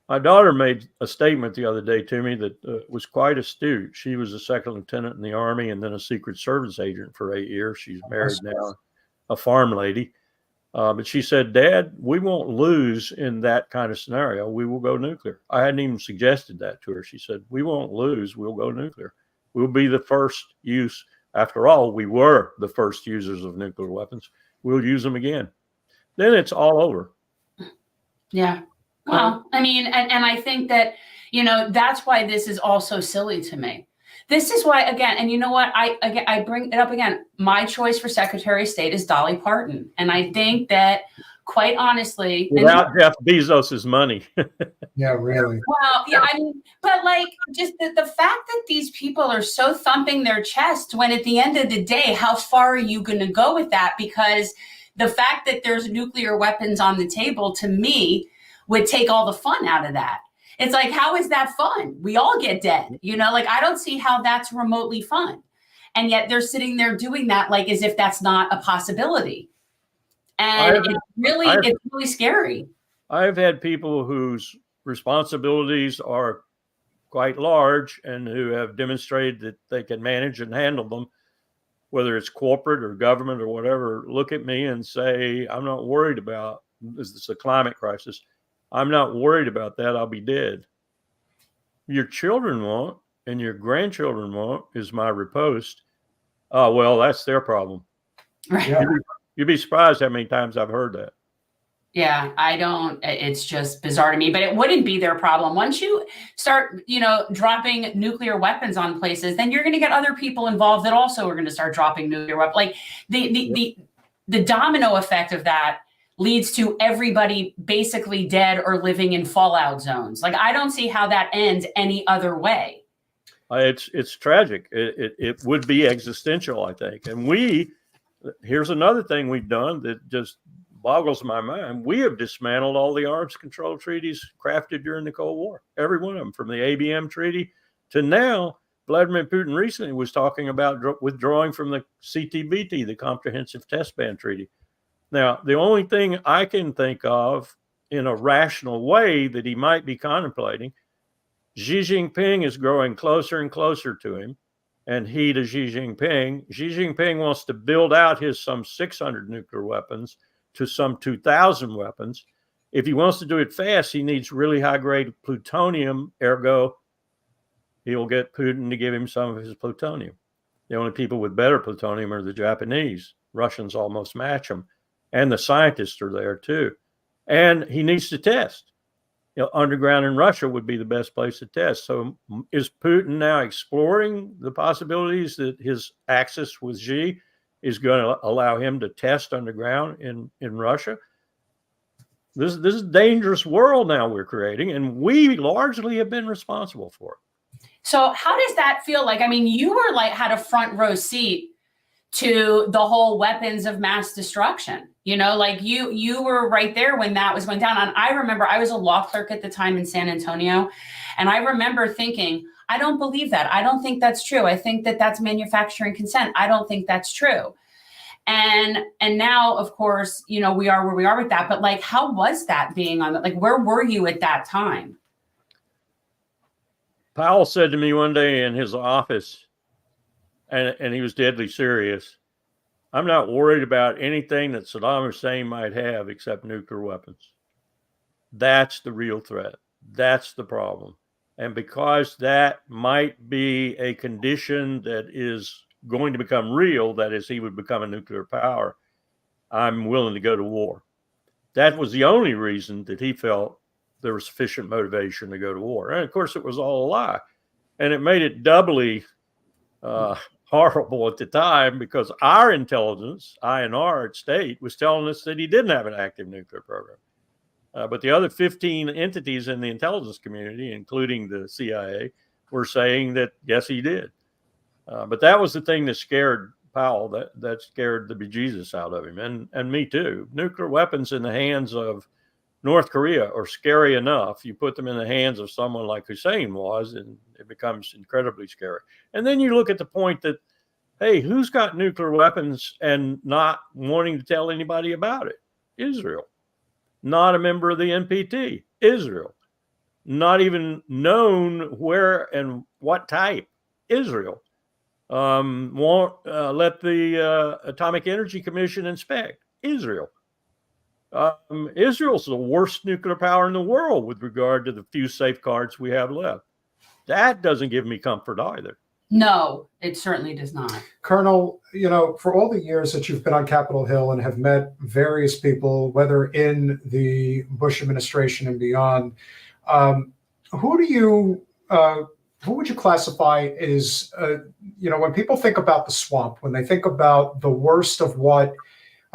My daughter made a statement the other day to me that was quite astute. She was a second lieutenant in the Army and then a Secret Service agent for 8 years. She's married now, a farm lady. But she said, "Dad, we won't lose in that kind of scenario. We will go nuclear." I hadn't even suggested that to her. She said, "We won't lose. We'll go nuclear. We'll be the first use. After all, we were the first users of nuclear weapons. We'll use them again. Then it's all over." Yeah. Well, I mean, and I think that, that's why this is also silly to me. This is why, again, and you know what, I bring it up again. My choice for Secretary of State is Dolly Parton. And I think that, quite honestly, without Jeff Bezos's money. Yeah, really. Well, yeah, I mean, but just the fact that these people are so thumping their chest, when at the end of the day, how far are you going to go with that? Because the fact that there's nuclear weapons on the table, to me, would take all the fun out of that. It's like, how is that fun? We all get dead, I don't see how that's remotely fun. And yet they're sitting there doing that, as if that's not a possibility. And it's really scary. I've had people whose responsibilities are quite large and who have demonstrated that they can manage and handle them, whether it's corporate or government or whatever, look at me and say, "I'm not worried about this. It's a climate crisis. I'm not worried about that. I'll be dead." Your children won't, and your grandchildren won't, is my riposte. Oh, well, that's their problem. Right. Yeah. You'd be surprised how many times I've heard that. Yeah, it's just bizarre to me, but it wouldn't be their problem. Once you start, dropping nuclear weapons on places, then you're going to get other people involved that also are going to start dropping nuclear weapons. The domino effect of that leads to everybody basically dead or living in fallout zones. I don't see how that ends any other way. It's tragic. It would be existential, I think. And here's another thing we've done that just boggles my mind. We have dismantled all the arms control treaties crafted during the Cold War, every one of them, from the ABM treaty to now. Vladimir Putin recently was talking about withdrawing from the CTBT, the Comprehensive Test Ban Treaty. Now, the only thing I can think of in a rational way that he might be contemplating, Xi Jinping is growing closer and closer to him, and he to Xi Jinping. Xi Jinping wants to build out his some 600 nuclear weapons to some 2,000 weapons. If he wants to do it fast, he needs really high-grade plutonium, ergo, he'll get Putin to give him some of his plutonium. The only people with better plutonium are the Japanese. Russians almost match them. And the scientists are there too. And he needs to test. Underground in Russia would be the best place to test. So is Putin now exploring the possibilities that his axis with Xi is going to allow him to test underground in Russia? This is a dangerous world now we're creating, and we largely have been responsible for it. So how does that feel like? I mean, you were like had a front row seat to the whole weapons of mass destruction, like you were right there when that was going down. And I remember I was a law clerk at the time in San Antonio. And I remember thinking, I don't believe that. I don't think that's true. I think that that's manufacturing consent. I don't think that's true. And now, of course, we are where we are with that. But like, how was that being on it? Like, where were you at that time? Powell said to me one day in his office, and he was deadly serious, I'm not worried about anything that Saddam Hussein might have except nuclear weapons. That's the real threat. That's the problem. And because that might be a condition that is going to become real, that is, he would become a nuclear power, I'm willing to go to war. That was the only reason that he felt there was sufficient motivation to go to war. And of course, it was all a lie. And it made it doubly horrible at the time because our intelligence, INR at state, was telling us that he didn't have an active nuclear program. But the other 15 entities in the intelligence community, including the CIA, were saying that, yes, he did. But that was the thing that scared Powell, that scared the bejesus out of him, and me too. Nuclear weapons in the hands of North Korea are scary enough. You put them in the hands of someone like Hussein was, and it becomes incredibly scary. And then you look at the point that, hey, who's got nuclear weapons and not wanting to tell anybody about it? Israel. Not a member of the NPT. Israel. Not even known where and what type. Israel. Won't let the Atomic Energy Commission inspect. Israel. Israel's the worst nuclear power in the world with regard to the few safeguards we have left. That doesn't give me comfort either. No, it certainly does not. Colonel, for all the years that you've been on Capitol Hill and have met various people, whether in the Bush administration and beyond, who would you classify as, when people think about the swamp, when they think about the worst of what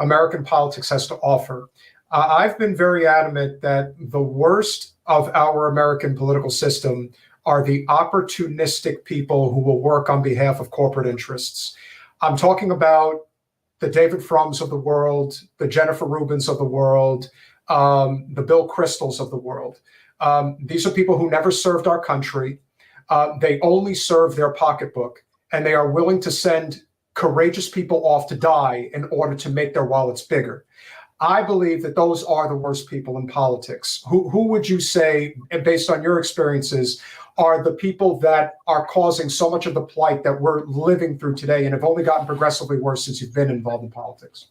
American politics has to offer, I've been very adamant that the worst of our American political system are the opportunistic people who will work on behalf of corporate interests. I'm talking about the David Frums of the world, the Jennifer Rubins of the world, the Bill Kristols of the world. These are people who never served our country. They only serve their pocketbook, and they are willing to send courageous people off to die in order to make their wallets bigger. I believe that those are the worst people in politics. Who would you say, based on your experiences, are the people that are causing so much of the plight that we're living through today and have only gotten progressively worse since you've been involved in politics?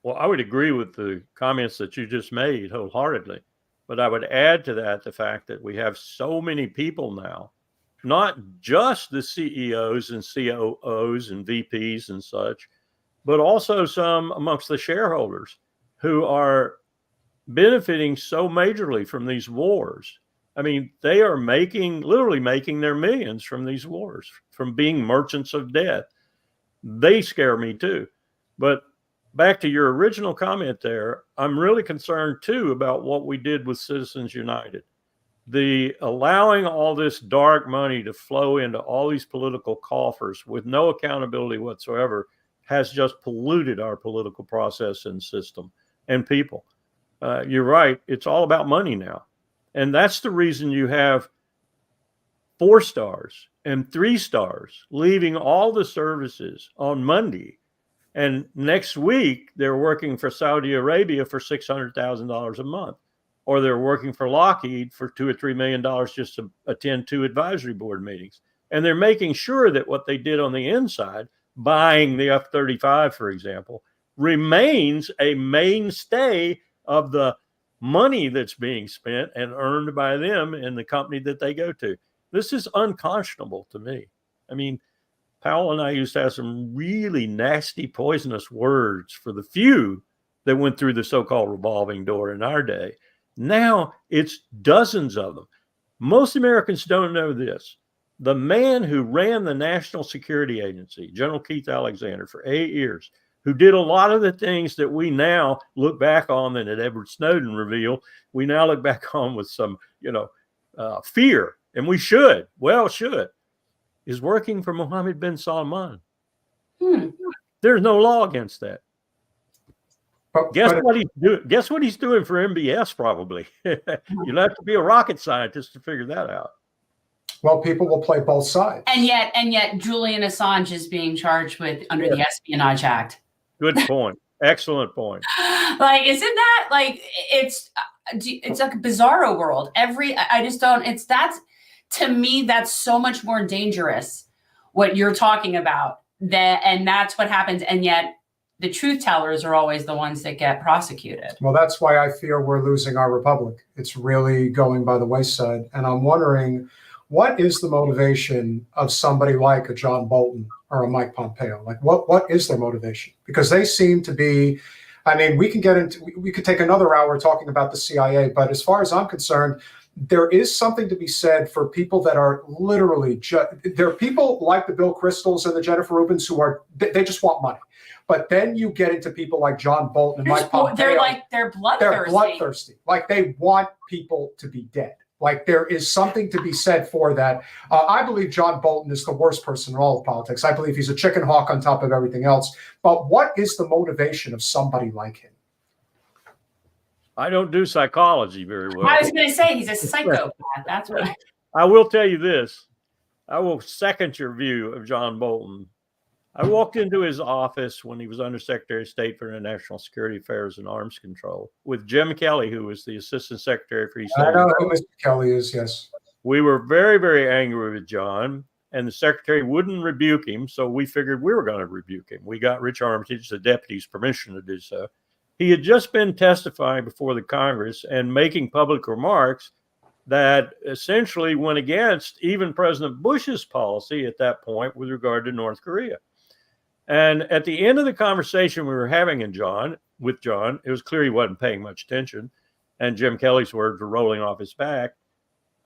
Well, I would agree with the comments that you just made wholeheartedly. But I would add to that the fact that we have so many people now, not just the CEOs and COOs and VPs and such, but also some amongst the shareholders who are benefiting so majorly from these wars. I mean, they are literally making their millions from these wars, from being merchants of death. They scare me too. But back to your original comment there, I'm really concerned too about what we did with Citizens United. The allowing all this dark money to flow into all these political coffers with no accountability whatsoever has just polluted our political process and system. and people. You're right. It's all about money now. And that's the reason you have 4 stars and 3 stars leaving all the services on Monday. And next week, they're working for Saudi Arabia for $600,000 a month, or they're working for Lockheed for $2 or $3 million just to attend 2 advisory board meetings. And they're making sure that what they did on the inside, buying the F-35, for example, remains a mainstay of the money that's being spent and earned by them in the company that they go to. This is unconscionable to me. I mean, Powell and I used to have some really nasty, poisonous words for the few that went through the so-called revolving door in our day. Now it's dozens of them. Most Americans don't know this. The man who ran the National Security Agency, General Keith Alexander, for 8 years, who did a lot of the things that we now look back on and that Edward Snowden revealed, we now look back on with some, fear, and we should, is working for Mohammed bin Salman. There's no law against that. Guess what he's doing for MBS, probably. You'll have to be a rocket scientist to figure that out. Well, people will play both sides. And yet Julian Assange is being charged with under the Espionage Act. Good point. Excellent point. Like, isn't that like, it's like a bizarro world. To me, that's so much more dangerous what you're talking about. And that's what happens. And yet the truth tellers are always the ones that get prosecuted. Well, that's why I fear we're losing our republic. It's really going by the wayside. And I'm wondering, what is the motivation of somebody like a John Bolton or a Mike Pompeo? Like, what is their motivation? Because they seem to be, I mean, we could take another hour talking about the CIA, but as far as I'm concerned, there is something to be said for people that are literally, there are people like the Bill Cristols and the Jennifer Rubins who are, they just want money. But then you get into people like John Bolton and Mike Pompeo. They're bloodthirsty. They're bloodthirsty. Like, they want people to be dead. Like, there is something to be said for that. I believe John Bolton is the worst person in all of politics. I believe he's a chicken hawk on top of everything else. But what is the motivation of somebody like him? I don't do psychology very well. I was going to say he's a psychopath. That's what I will tell you this. I will second your view of John Bolton. I walked into his office when he was Undersecretary of State for International Security Affairs and Arms Control with Jim Kelly, who was the Assistant Secretary for East I know who Mr. Kelly is, yes. We were very, very angry with John, and the Secretary wouldn't rebuke him, so we figured we were going to rebuke him. We got Rich Armitage, the deputy's permission to do so. He had just been testifying before the Congress and making public remarks that essentially went against even President Bush's policy at that point with regard to North Korea. And at the end of the conversation we were having with John, it was clear he wasn't paying much attention, and Jim Kelly's words were rolling off his back.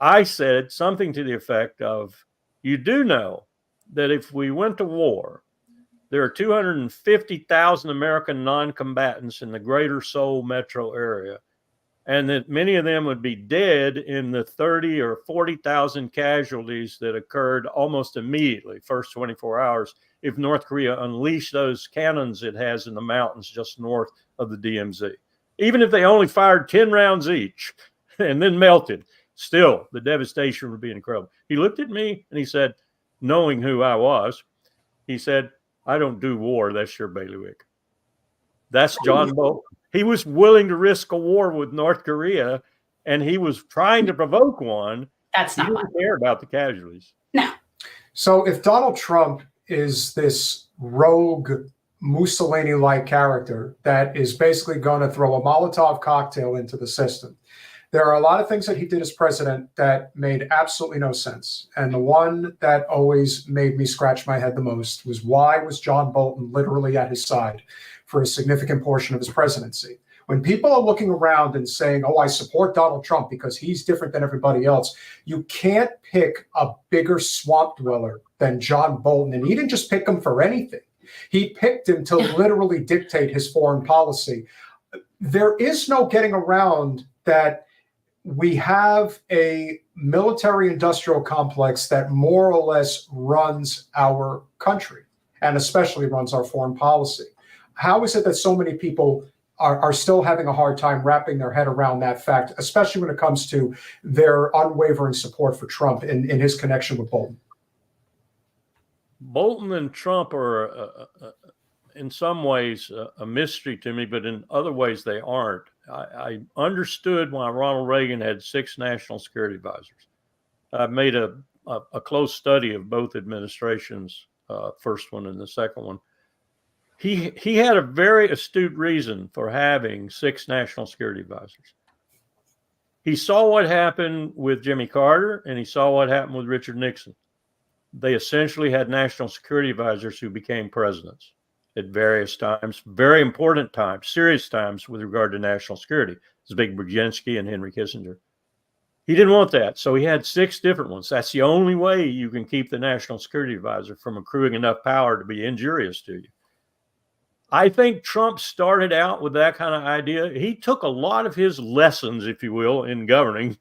I said something to the effect of, you do know that if we went to war, there are 250,000 American non-combatants in the greater Seoul metro area, and that many of them would be dead in the 30 or 40,000 casualties that occurred almost immediately, first 24 hours, if North Korea unleashed those cannons it has in the mountains just north of the DMZ. Even if they only fired 10 rounds each and then melted, still the devastation would be incredible. He looked at me and he said, knowing who I was, he said, I don't do war. That's your bailiwick. That's John Bolton. He was willing to risk a war with North Korea, and he was trying to provoke one. That's not. He didn't care about the casualties. No. So if Donald Trump is this rogue Mussolini-like character that is basically going to throw a Molotov cocktail into the system, there are a lot of things that he did as president that made absolutely no sense. And the one that always made me scratch my head the most was, why was John Bolton literally at his side for a significant portion of his presidency? When people are looking around and saying, oh, I support Donald Trump because he's different than everybody else, you can't pick a bigger swamp dweller than John Bolton. And he didn't just pick him for anything. He picked him to literally dictate his foreign policy. There is no getting around that. We have a military-industrial complex that more or less runs our country and especially runs our foreign policy. How is it that so many people are still having a hard time wrapping their head around that fact, especially when it comes to their unwavering support for Trump in his connection with Bolton. Bolton and Trump are, in some ways, a mystery to me, but in other ways they aren't. I understood why Ronald Reagan had 6 national security advisors. I made a close study of both administrations, first one and the second one. He had a very astute reason for having 6 national security advisors. He saw what happened with Jimmy Carter, and he saw what happened with Richard Nixon. They essentially had national security advisors who became presidents at various times, very important times, serious times with regard to national security. Zbigniew Brzezinski and Henry Kissinger. He didn't want that, so he had 6 different ones. That's the only way you can keep the national security advisor from accruing enough power to be injurious to you. I think Trump started out with that kind of idea. He took a lot of his lessons, if you will, in governing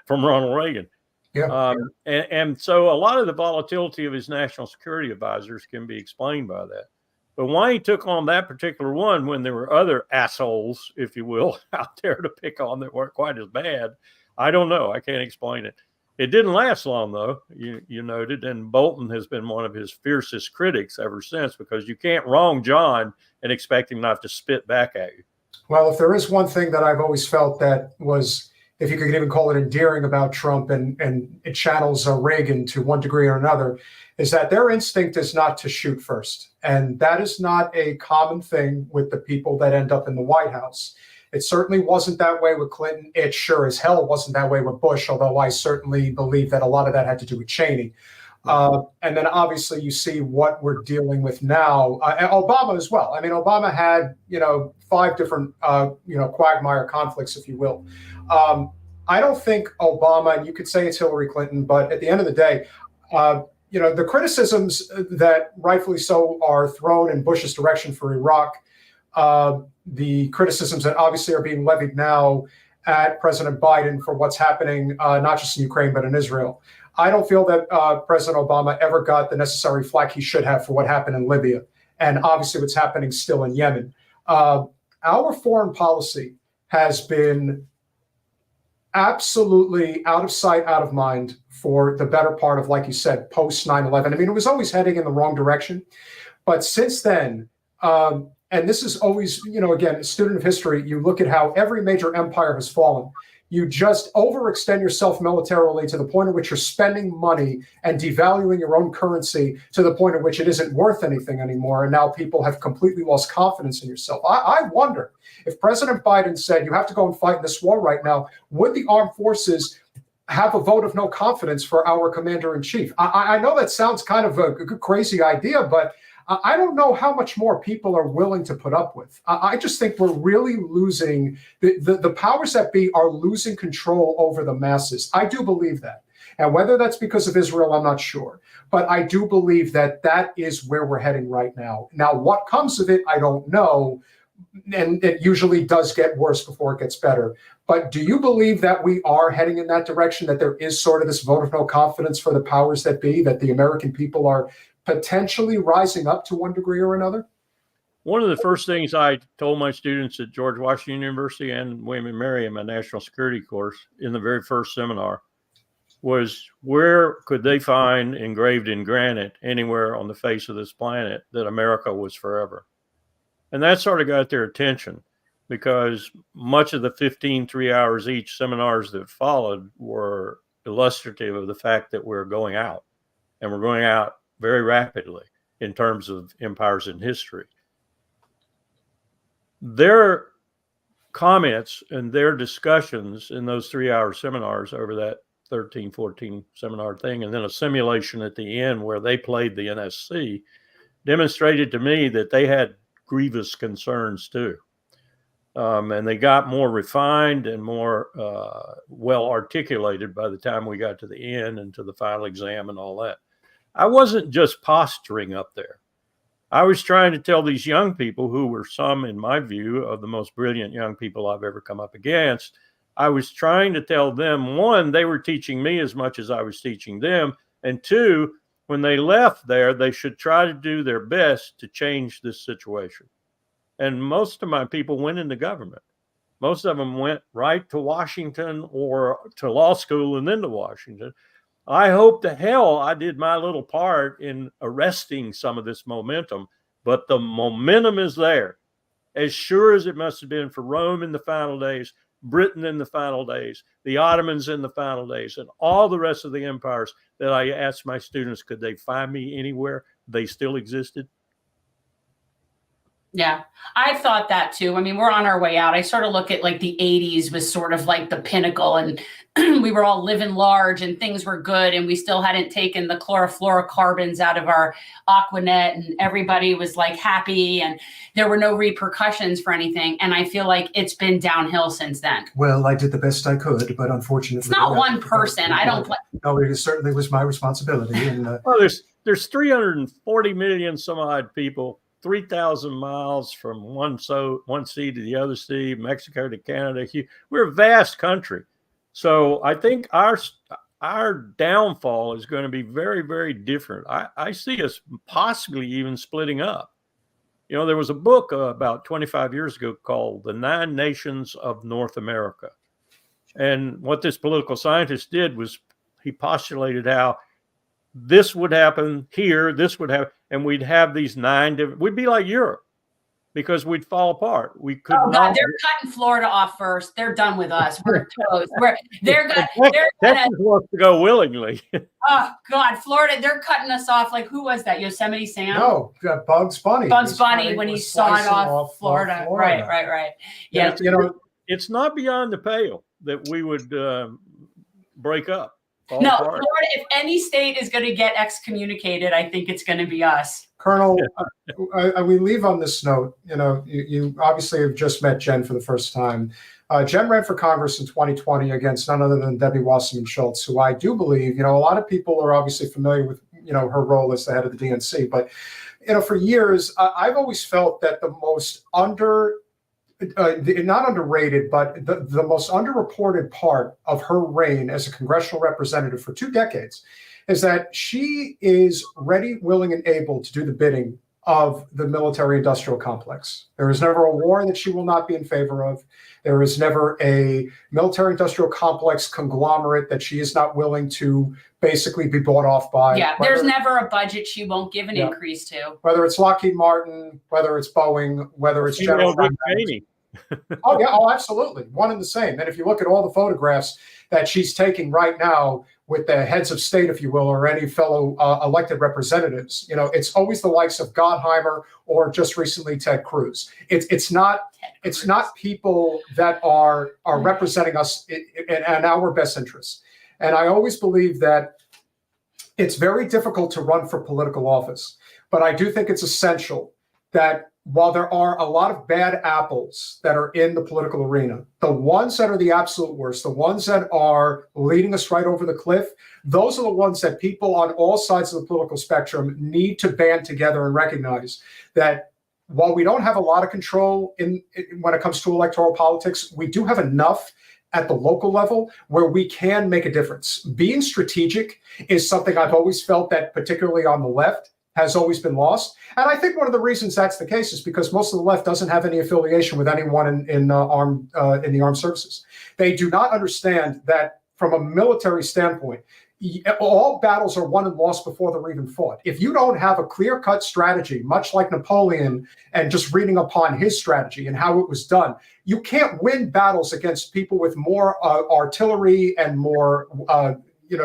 from Ronald Reagan. Yeah. And so a lot of the volatility of his national security advisors can be explained by that. But why he took on that particular one when there were other assholes, if you will, out there to pick on that weren't quite as bad, I don't know. I can't explain it. It didn't last long, though, you noted, and Bolton has been one of his fiercest critics ever since, because you can't wrong John and expect him not to spit back at you. Well, if there is one thing that I've always felt that was, if you could even call it endearing about Trump, and it channels Reagan to one degree or another, is that their instinct is not to shoot first. And that is not a common thing with the people that end up in the White House. It certainly wasn't that way with Clinton. It sure as hell wasn't that way with Bush, although I certainly believe that a lot of that had to do with Cheney. And then obviously you see what we're dealing with now. Obama as well. I mean, Obama had, 5 different, quagmire conflicts, if you will. I don't think Obama, and you could say it's Hillary Clinton, but at the end of the day, the criticisms that rightfully so are thrown in Bush's direction for Iraq, the criticisms that obviously are being levied now at President Biden for what's happening, not just in Ukraine, but in Israel. I don't feel that President Obama ever got the necessary flack he should have for what happened in Libya, and obviously what's happening still in Yemen. Our foreign policy has been absolutely out of sight, out of mind for the better part of, like you said, post 9/11. I mean, it was always heading in the wrong direction. But since then, and this is always, again, a student of history, you look at how every major empire has fallen. You just overextend yourself militarily to the point at which you're spending money and devaluing your own currency to the point at which it isn't worth anything anymore. And now people have completely lost confidence in yourself. I wonder if President Biden said, you have to go and fight in this war right now, would the armed forces have a vote of no confidence for our commander in chief? I know that sounds kind of a crazy idea, but I don't know how much more people are willing to put up with. I just think we're really losing, the powers that be are losing control over the masses. I do believe that. And whether that's because of Israel, I'm not sure. But I do believe that that is where we're heading right now. Now, what comes of it, I don't know. And it usually does get worse before it gets better. But do you believe that we are heading in that direction, that there is sort of this vote of no confidence for the powers that be, that the American people are potentially rising up to one degree or another? One of the first things I told my students at George Washington University and William & Mary in my national security course in the very first seminar was, where could they find engraved in granite anywhere on the face of this planet that America was forever? And that sort of got their attention, because much of the 15 3-hours each seminars that followed were illustrative of the fact that we're going out, and we're going out very rapidly in terms of empires in history. Their comments and their discussions in those 3-hour seminars over that 13, 14 seminar thing, and then a simulation at the end where they played the NSC, demonstrated to me that they had grievous concerns too. And they got more refined and more well articulated by the time we got to the end and to the final exam and all that. I wasn't just posturing up there. I was trying to tell these young people, who were some, in my view, of the most brilliant young people I've ever come up against. I was trying to tell them, one, they were teaching me as much as I was teaching them. And two, when they left there, they should try to do their best to change this situation. And most of my people went into government. Most of them went right to Washington or to law school and then to Washington. I hope to hell I did my little part in arresting some of this momentum, but the momentum is there. As sure as it must have been for Rome in the final days, Britain in the final days, the Ottomans in the final days, and all the rest of the empires that I asked my students, could they find me anywhere? They still existed. Yeah, I thought that too. I mean, we're on our way out. I sort of look at like the 80s was sort of like the pinnacle, and we were all living large and things were good, and we still hadn't taken the chlorofluorocarbons out of our Aquanet, and everybody was like happy, and there were no repercussions for anything. And I feel like it's been downhill since then. Well, I did the best I could, but unfortunately, it's not one person. I don't. No, it certainly was my responsibility. And well, there's 340 million some odd people. 3,000 miles from one sea to the other sea, Mexico to Canada. We're a vast country. So I think our downfall is going to be very, very different. I see us possibly even splitting up. You know, there was a book about 25 years ago called The 9 Nations of North America. And what this political scientist did was he postulated how this would happen here, this would happen, and we'd have these 9 different, we'd be like Europe because we'd fall apart. We could not. They're cutting Florida off first. They're done with us. We're toast. Texas wants to go willingly. Oh God, Florida, they're cutting us off. Like, who was that? Yosemite Sam? No, Bugs Bunny. Bugs Bunny when he sawed off Florida. Right. Yeah. You know, it's not beyond the pale that we would break up. No, Florida, if any state is going to get excommunicated, I think it's going to be us. Colonel, we leave on this note. You know, you obviously have just met Jen for the first time. Jen ran for Congress in 2020 against none other than Debbie Wasserman Schultz, who I do believe, you know, a lot of people are obviously familiar with, you know, her role as the head of the DNC. But, you know, for years, I've always felt that the most not underrated, but the most underreported part of her reign as a congressional representative for 2 decades is that she is ready, willing, and able to do the bidding of the military-industrial complex. There is never a war that she will not be in favor of. There is never a military-industrial complex conglomerate that she is not willing to basically be bought off by. Yeah, there's never a budget she won't give an increase to. Whether it's Lockheed Martin, whether it's Boeing, whether it's General Dynamics. Oh, absolutely. One and the same. And if you look at all the photographs that she's taking right now with the heads of state, if you will, or any fellow elected representatives, you know, it's always the likes of Gottheimer or just recently Ted Cruz. It's not people that are representing us in our best interests. And I always believe that it's very difficult to run for political office, but I do think it's essential that while there are a lot of bad apples that are in the political arena, the ones that are the absolute worst, the ones that are leading us right over the cliff, those are the ones that people on all sides of the political spectrum need to band together and recognize that while we don't have a lot of control when it comes to electoral politics, we do have enough at the local level where we can make a difference. Being strategic is something I've always felt that, particularly on the left, has always been lost. And I think one of the reasons that's the case is because most of the left doesn't have any affiliation with anyone in the armed services. They do not understand that from a military standpoint, all battles are won and lost before they're even fought. If you don't have a clear-cut strategy, much like Napoleon and just reading upon his strategy and how it was done, you can't win battles against people with more artillery and more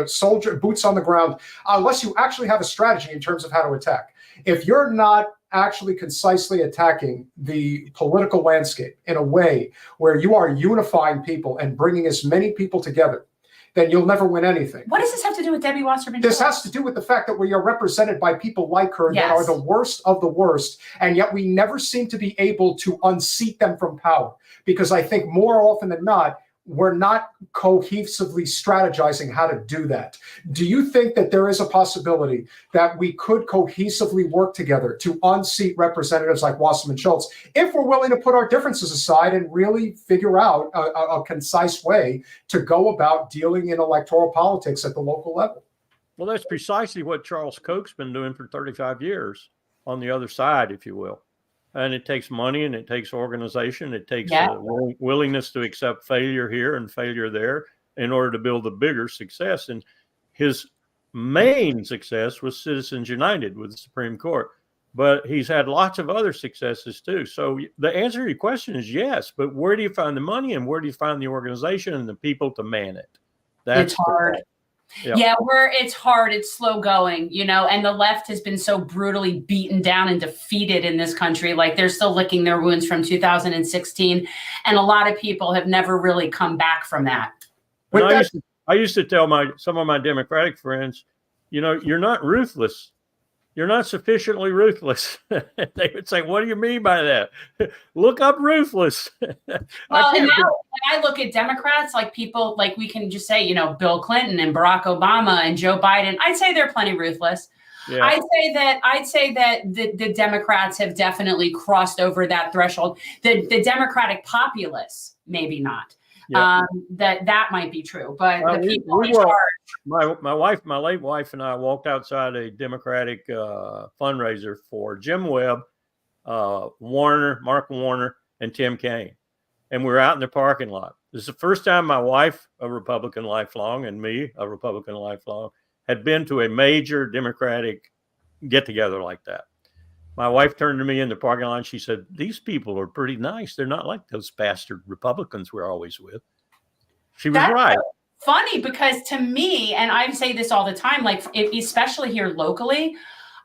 soldier boots on the ground, unless you actually have a strategy in terms of how to attack. If you're not actually concisely attacking the political landscape in a way where you are unifying people and bringing as many people together, then you'll never win anything. What does this have to do with Debbie Wasserman? This has to do with the fact that we are represented by people like her that are the worst of the worst, and yet we never seem to be able to unseat them from power. Because I think more often than not, we're not cohesively strategizing how to do that. Do you think that there is a possibility that we could cohesively work together to unseat representatives like Wasserman Schultz if we're willing to put our differences aside and really figure out a concise way to go about dealing in electoral politics at the local level? Well, that's precisely what Charles Koch's been doing for 35 years on the other side, if you will. and it takes money, and it takes organization. It takes willingness to accept failure here and failure there in order to build a bigger success. And his main success was Citizens United with the Supreme Court, but he's had lots of other successes too. So the answer to your question is yes, but where do you find the money, and where do you find the organization and the people to man it? That's it's hard. It's hard. It's slow going, and the left has been so brutally beaten down and defeated in this country. Like, they're still licking their wounds from 2016. And a lot of people have never really come back from that. I used to tell some of my Democratic friends, you're not ruthless. You're not sufficiently ruthless. They would say, what do you mean by that? Look up ruthless. Well, and now when I look at Democrats, like people, like we can just say, Bill Clinton and Barack Obama and Joe Biden, I'd say they're plenty ruthless. Yeah. I'd say that the Democrats have definitely crossed over that threshold. The Democratic populace, maybe not. Yeah. That might be true, but the people in charge. My late wife and I walked outside a Democratic fundraiser for Jim Webb, Mark Warner, and Tim Kaine. And we were out in the parking lot. This is the first time my wife, a Republican lifelong, and me, a Republican lifelong, had been to a major Democratic get-together like that. My wife turned to me in the parking lot and she said, these people are pretty nice. They're not like those bastard Republicans we're always with. She was right. Funny, because to me, and I say this all the time, like especially here locally,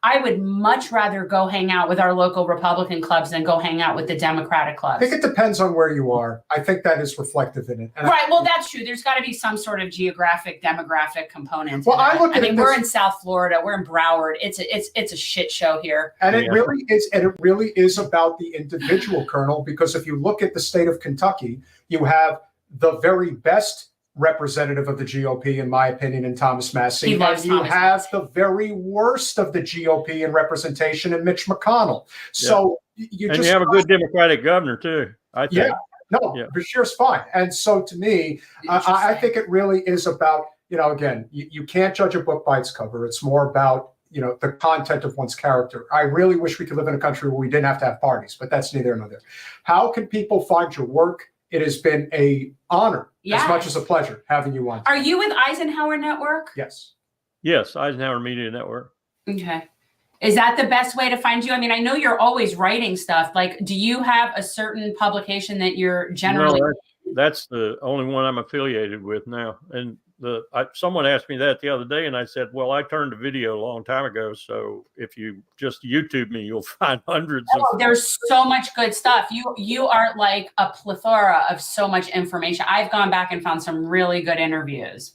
I would much rather go hang out with our local Republican clubs than go hang out with the Democratic clubs. I think it depends on where you are. I think that is reflective in it. And right. Well, that's true. There's got to be some sort of demographic component. Well, I mean, we're in South Florida. We're in Broward. It's a shit show here. And it really is. And it really is about the individual, Colonel, because if you look at the state of Kentucky, you have the very best representative of the GOP, in my opinion, in Thomas Massie. And you have the very worst of the GOP in representation in Mitch McConnell. So you have a good Democratic governor too, I think. Bashir's fine. And so to me, I think it really is about, again, you can't judge a book by its cover. It's more about, the content of one's character. I really wish we could live in a country where we didn't have to have parties, but that's neither here nor there. How can people find your work? It has been an honor as much as a pleasure having you on. Are you with Eisenhower Network? Yes. Yes, Eisenhower Media Network. Okay. Is that the best way to find you? I mean, I know you're always writing stuff. Like, do you have a certain publication that you're generally? No, that's the only one I'm affiliated with now. And someone asked me that the other day, and I said, well, I turned to video a long time ago. So if you just YouTube me, you'll find hundreds of. There's so much good stuff. You are like a plethora of so much information. I've gone back and found some really good interviews.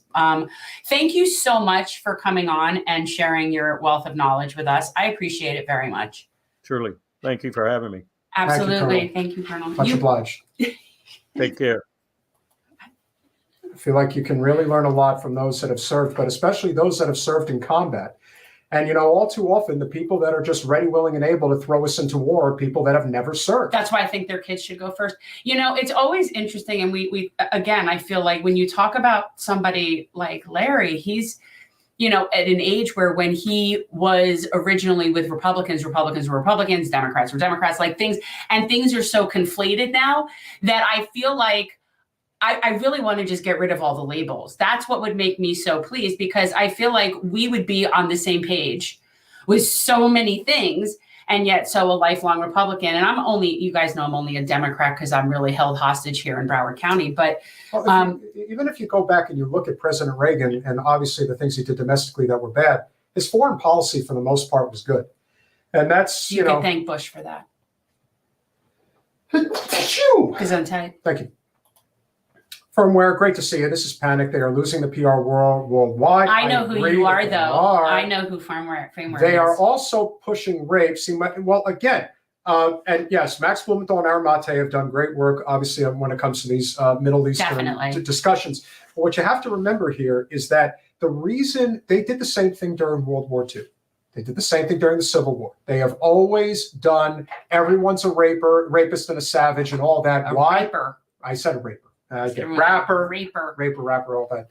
Thank you so much for coming on and sharing your wealth of knowledge with us. I appreciate it very much. Surely. Thank you for having me. Absolutely. Thank you, Colonel. Much obliged. Take care. I feel like you can really learn a lot from those that have served, but especially those that have served in combat. And, all too often, the people that are just ready, willing, and able to throw us into war are people that have never served. That's why I think their kids should go first. It's always interesting. And we again, I feel like when you talk about somebody like Larry, he's, at an age where when he was originally with Republicans were Republicans, Democrats were Democrats, like things are so conflated now that I feel like I really want to just get rid of all the labels. That's what would make me so pleased, because I feel like we would be on the same page with so many things, and yet so a lifelong Republican. And you guys know I'm only a Democrat because I'm really held hostage here in Broward County. But even if you go back and you look at President Reagan and obviously the things he did domestically that were bad, his foreign policy for the most part was good. And that's, you can thank Bush for that. Gesundheit. Thank you. Firmware, great to see you. This is Panic. They are losing the PR worldwide. I know who you are, though. I know who Firmware is. They are also pushing rape. Well, again, and yes, Max Blumenthal and Aaron Mate have done great work, obviously, when it comes to these Middle Eastern discussions. But what you have to remember here is that the reason they did the same thing during World War II. They did the same thing during the Civil War. They have always done, everyone's a rapist and a savage and all that. Why? Raper. I said a raper. Raper, all that.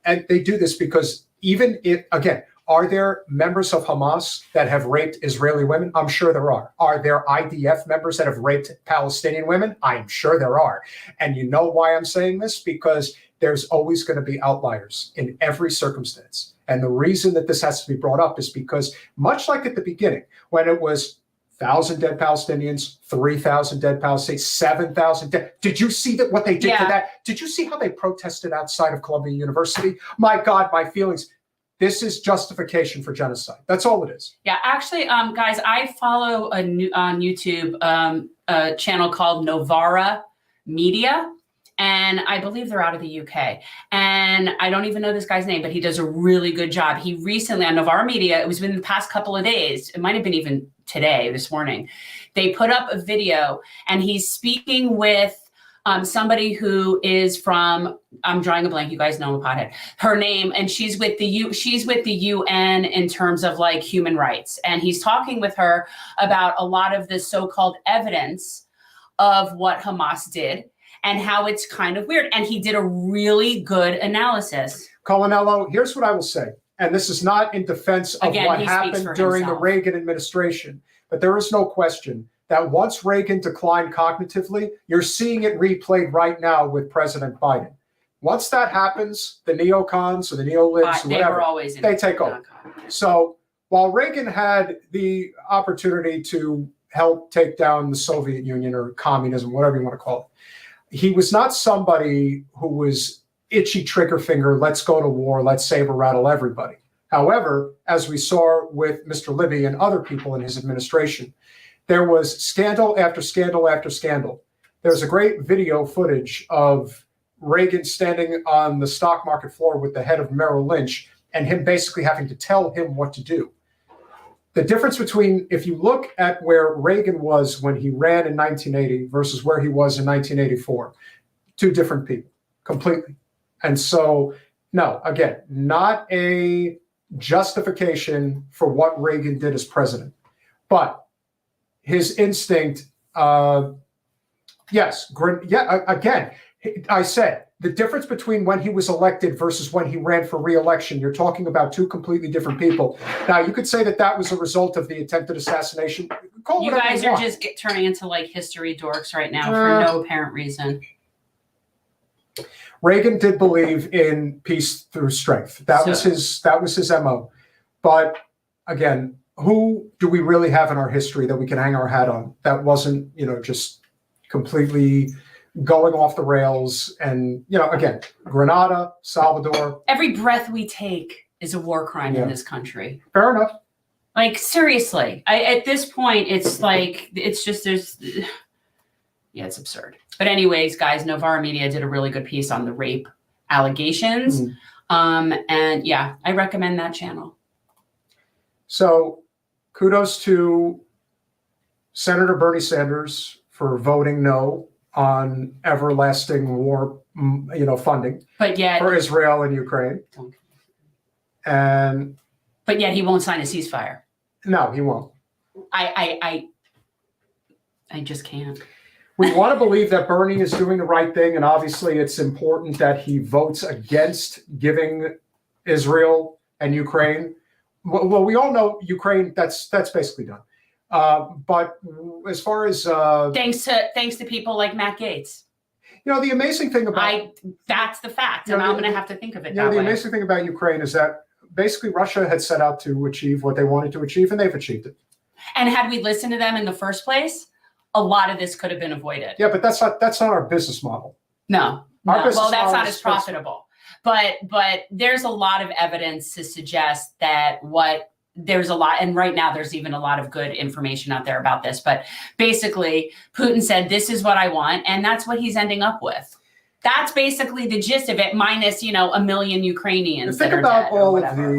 And they do this because even if, again, Are there members of Hamas that have raped Israeli women? I'm sure there are. Are there IDF members that have raped Palestinian women? I'm sure there are. And you know why I'm saying this? Because there's always going to be outliers in every circumstance. And the reason that this has to be brought up is because, much like at the beginning, when it was 1,000 dead Palestinians, 3,000 dead Palestinians, 7,000 dead. Did you see that what they did to that? Did you see how they protested outside of Columbia University? My God, my feelings. This is justification for genocide. That's all it is. Yeah, actually, guys, I follow on YouTube a channel called Novara Media, and I believe they're out of the UK. And I don't even know this guy's name, but he does a really good job. He recently on Novara Media, it was within the past couple of days, it might have been even today, this morning, they put up a video, and he's speaking with somebody who is from, I'm drawing a blank, you guys know I'm a pothead, her name, and she's with the UN in terms of like human rights. And he's talking with her about a lot of the so-called evidence of what Hamas did and how it's kind of weird. And he did a really good analysis. Colinello, here's what I will say. And this is not in defense of what happened during the Reagan administration, but there is no question that once Reagan declined cognitively, you're seeing it replayed right now with President Biden. Once that happens, the neocons or the neolibs, whatever, they take over. So while Reagan had the opportunity to help take down the Soviet Union or communism, whatever you want to call it, he was not somebody who was itchy trigger finger, let's go to war, let's saber rattle everybody. However, as we saw with Mr. Libby and other people in his administration, there was scandal after scandal after scandal. There's a great video footage of Reagan standing on the stock market floor with the head of Merrill Lynch and him basically having to tell him what to do. The difference between, if you look at where Reagan was when he ran in 1980 versus where he was in 1984, two different people, completely. And so, no, again, not a justification for what Reagan did as president, but his instinct, yes, again, I said the difference between when he was elected versus when he ran for re-election, you're talking about two completely different people. Now, you could say that that was a result of the attempted assassination. You guys are just turning into like history dorks right now for no apparent reason. Reagan did believe in peace through strength. That was his MO. But again, who do we really have in our history that we can hang our hat on that wasn't, just completely going off the rails? And, again, Grenada, Salvador. Every breath we take is a war crime in this country. Fair enough. Like, seriously, at this point, it's like, it's just, it's absurd. But anyways, guys, Novara Media did a really good piece on the rape allegations. And yeah, I recommend that channel. So kudos to Senator Bernie Sanders for voting no on everlasting war, funding for Israel and Ukraine. But yet he won't sign a ceasefire. No, he won't. I just can't. We want to believe that Bernie is doing the right thing, and obviously it's important that he votes against giving Israel and Ukraine. Well, we all know Ukraine, that's basically done. But as far as thanks to people like Matt Gaetz. The amazing thing about that's the fact, and I'm going to have to think of it that way. The amazing thing about Ukraine is that basically Russia had set out to achieve what they wanted to achieve, and they've achieved it. And had we listened to them in the first place, a lot of this could have been avoided. Yeah, but that's not our business model. No. Well, that's not as profitable. But there's a lot of evidence to suggest that there's a lot, and right now there's even a lot of good information out there about this. But basically, Putin said, "This is what I want," and that's what he's ending up with. That's basically the gist of it, minus 1 million Ukrainians that are dead or whatever.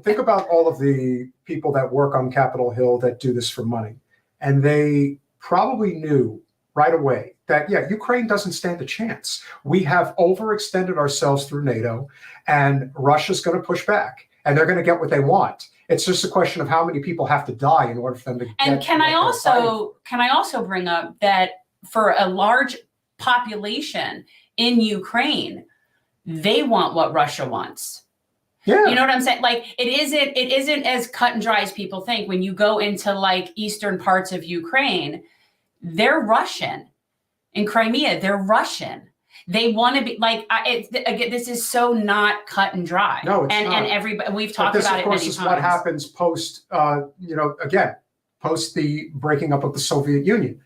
Think about all of the people that work on Capitol Hill that do this for money, and they probably knew right away that, Ukraine doesn't stand a chance. We have overextended ourselves through NATO, and Russia's going to push back, and they're going to get what they want. It's just a question of how many people have to die in order for them to get. And can I also bring up that for a large population in Ukraine, they want what Russia wants. Yeah. You know what I'm saying? Like it isn't as cut and dry as people think. When you go into like eastern parts of Ukraine, they're Russian. In Crimea, they're Russian. They want to be like, again, this is so not cut and dry. No, it's not. And everybody, we've talked this, about of it course, many is times. what happens post, again, post the breaking up of the Soviet Union.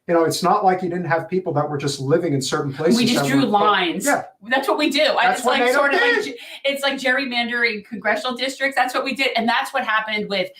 You know, it's not like you didn't have people that were just living in certain places. We just drew lines. Yeah. That's what we do. That's It's what like NATO sort of did. like, it's like gerrymandering congressional districts. That's what we did. And that's what happened with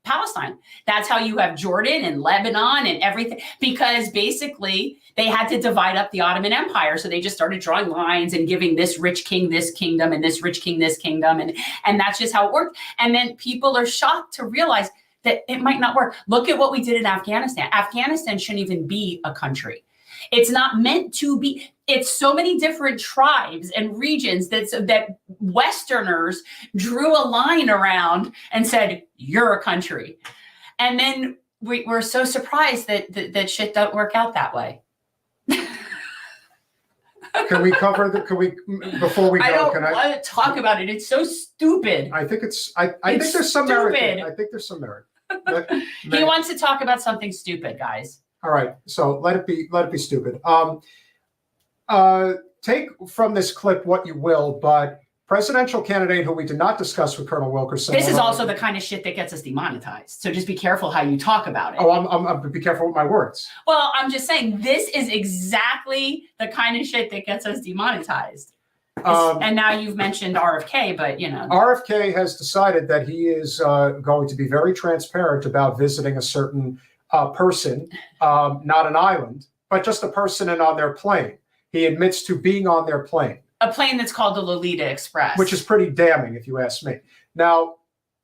Palestine. That's how you have Jordan and Lebanon and everything, because basically they had to divide up the Ottoman Empire. So they just started drawing lines and giving this rich king this kingdom and this rich king this kingdom. And that's just how it worked. And then people are shocked to realize that it might not work. Look at what we did in Afghanistan. Afghanistan shouldn't even be a country. It's not meant to be. It's so many different tribes and regions that Westerners drew a line around and said, you're a country. And then we're so surprised that shit don't work out that way. Can we cover before we go? I don't can want to talk about it. It's so stupid. I think I think It's there's some merit. stupid. I think there's some merit. He wants to talk about something stupid, guys. All right, so let it be stupid. Take from this clip what you will, but presidential candidate who we did not discuss with Colonel Wilkerson. This is also the kind of shit that gets us demonetized. So just be careful how you talk about it. Oh, I'm be careful with my words. Well, I'm just saying this is exactly the kind of shit that gets us demonetized. And now you've mentioned RFK, but you know. RFK has decided that he is going to be very transparent about visiting a certain person, not an island, but just a person and on their plane. He admits to being on their plane. A plane that's called the Lolita Express. Which is pretty damning, if you ask me. Now,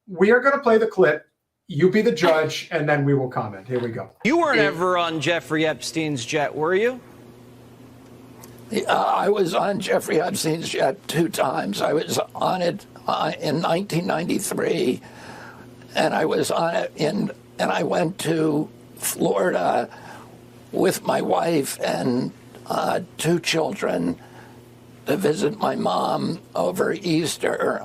we are going to play the clip. You be the judge, and then we will comment. Here we go. You weren't ever on Jeffrey Epstein's jet, were you? I was on Jeffrey Epstein's jet 2 times. I was on it in 1993, and I was on it and I went to Florida with my wife and 2 children to visit my mom over Easter.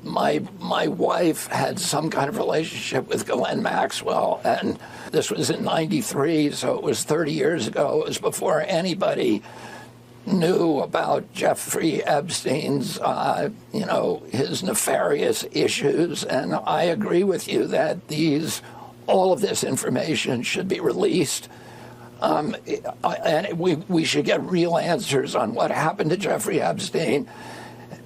My wife had some kind of relationship with Ghislaine Maxwell, and this was in '93, so it was 30 years ago. It was before anybody knew about Jeffrey Epstein's, his nefarious issues. And I agree with you that all of this information should be released. And we should get real answers on what happened to Jeffrey Epstein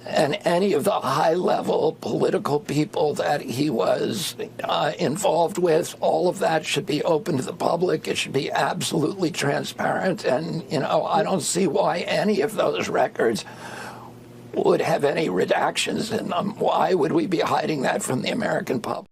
and any of the high-level political people that he was involved with. All of that should be open to the public. It should be absolutely transparent. And, I don't see why any of those records would have any redactions in them. Why would we be hiding that from the American public?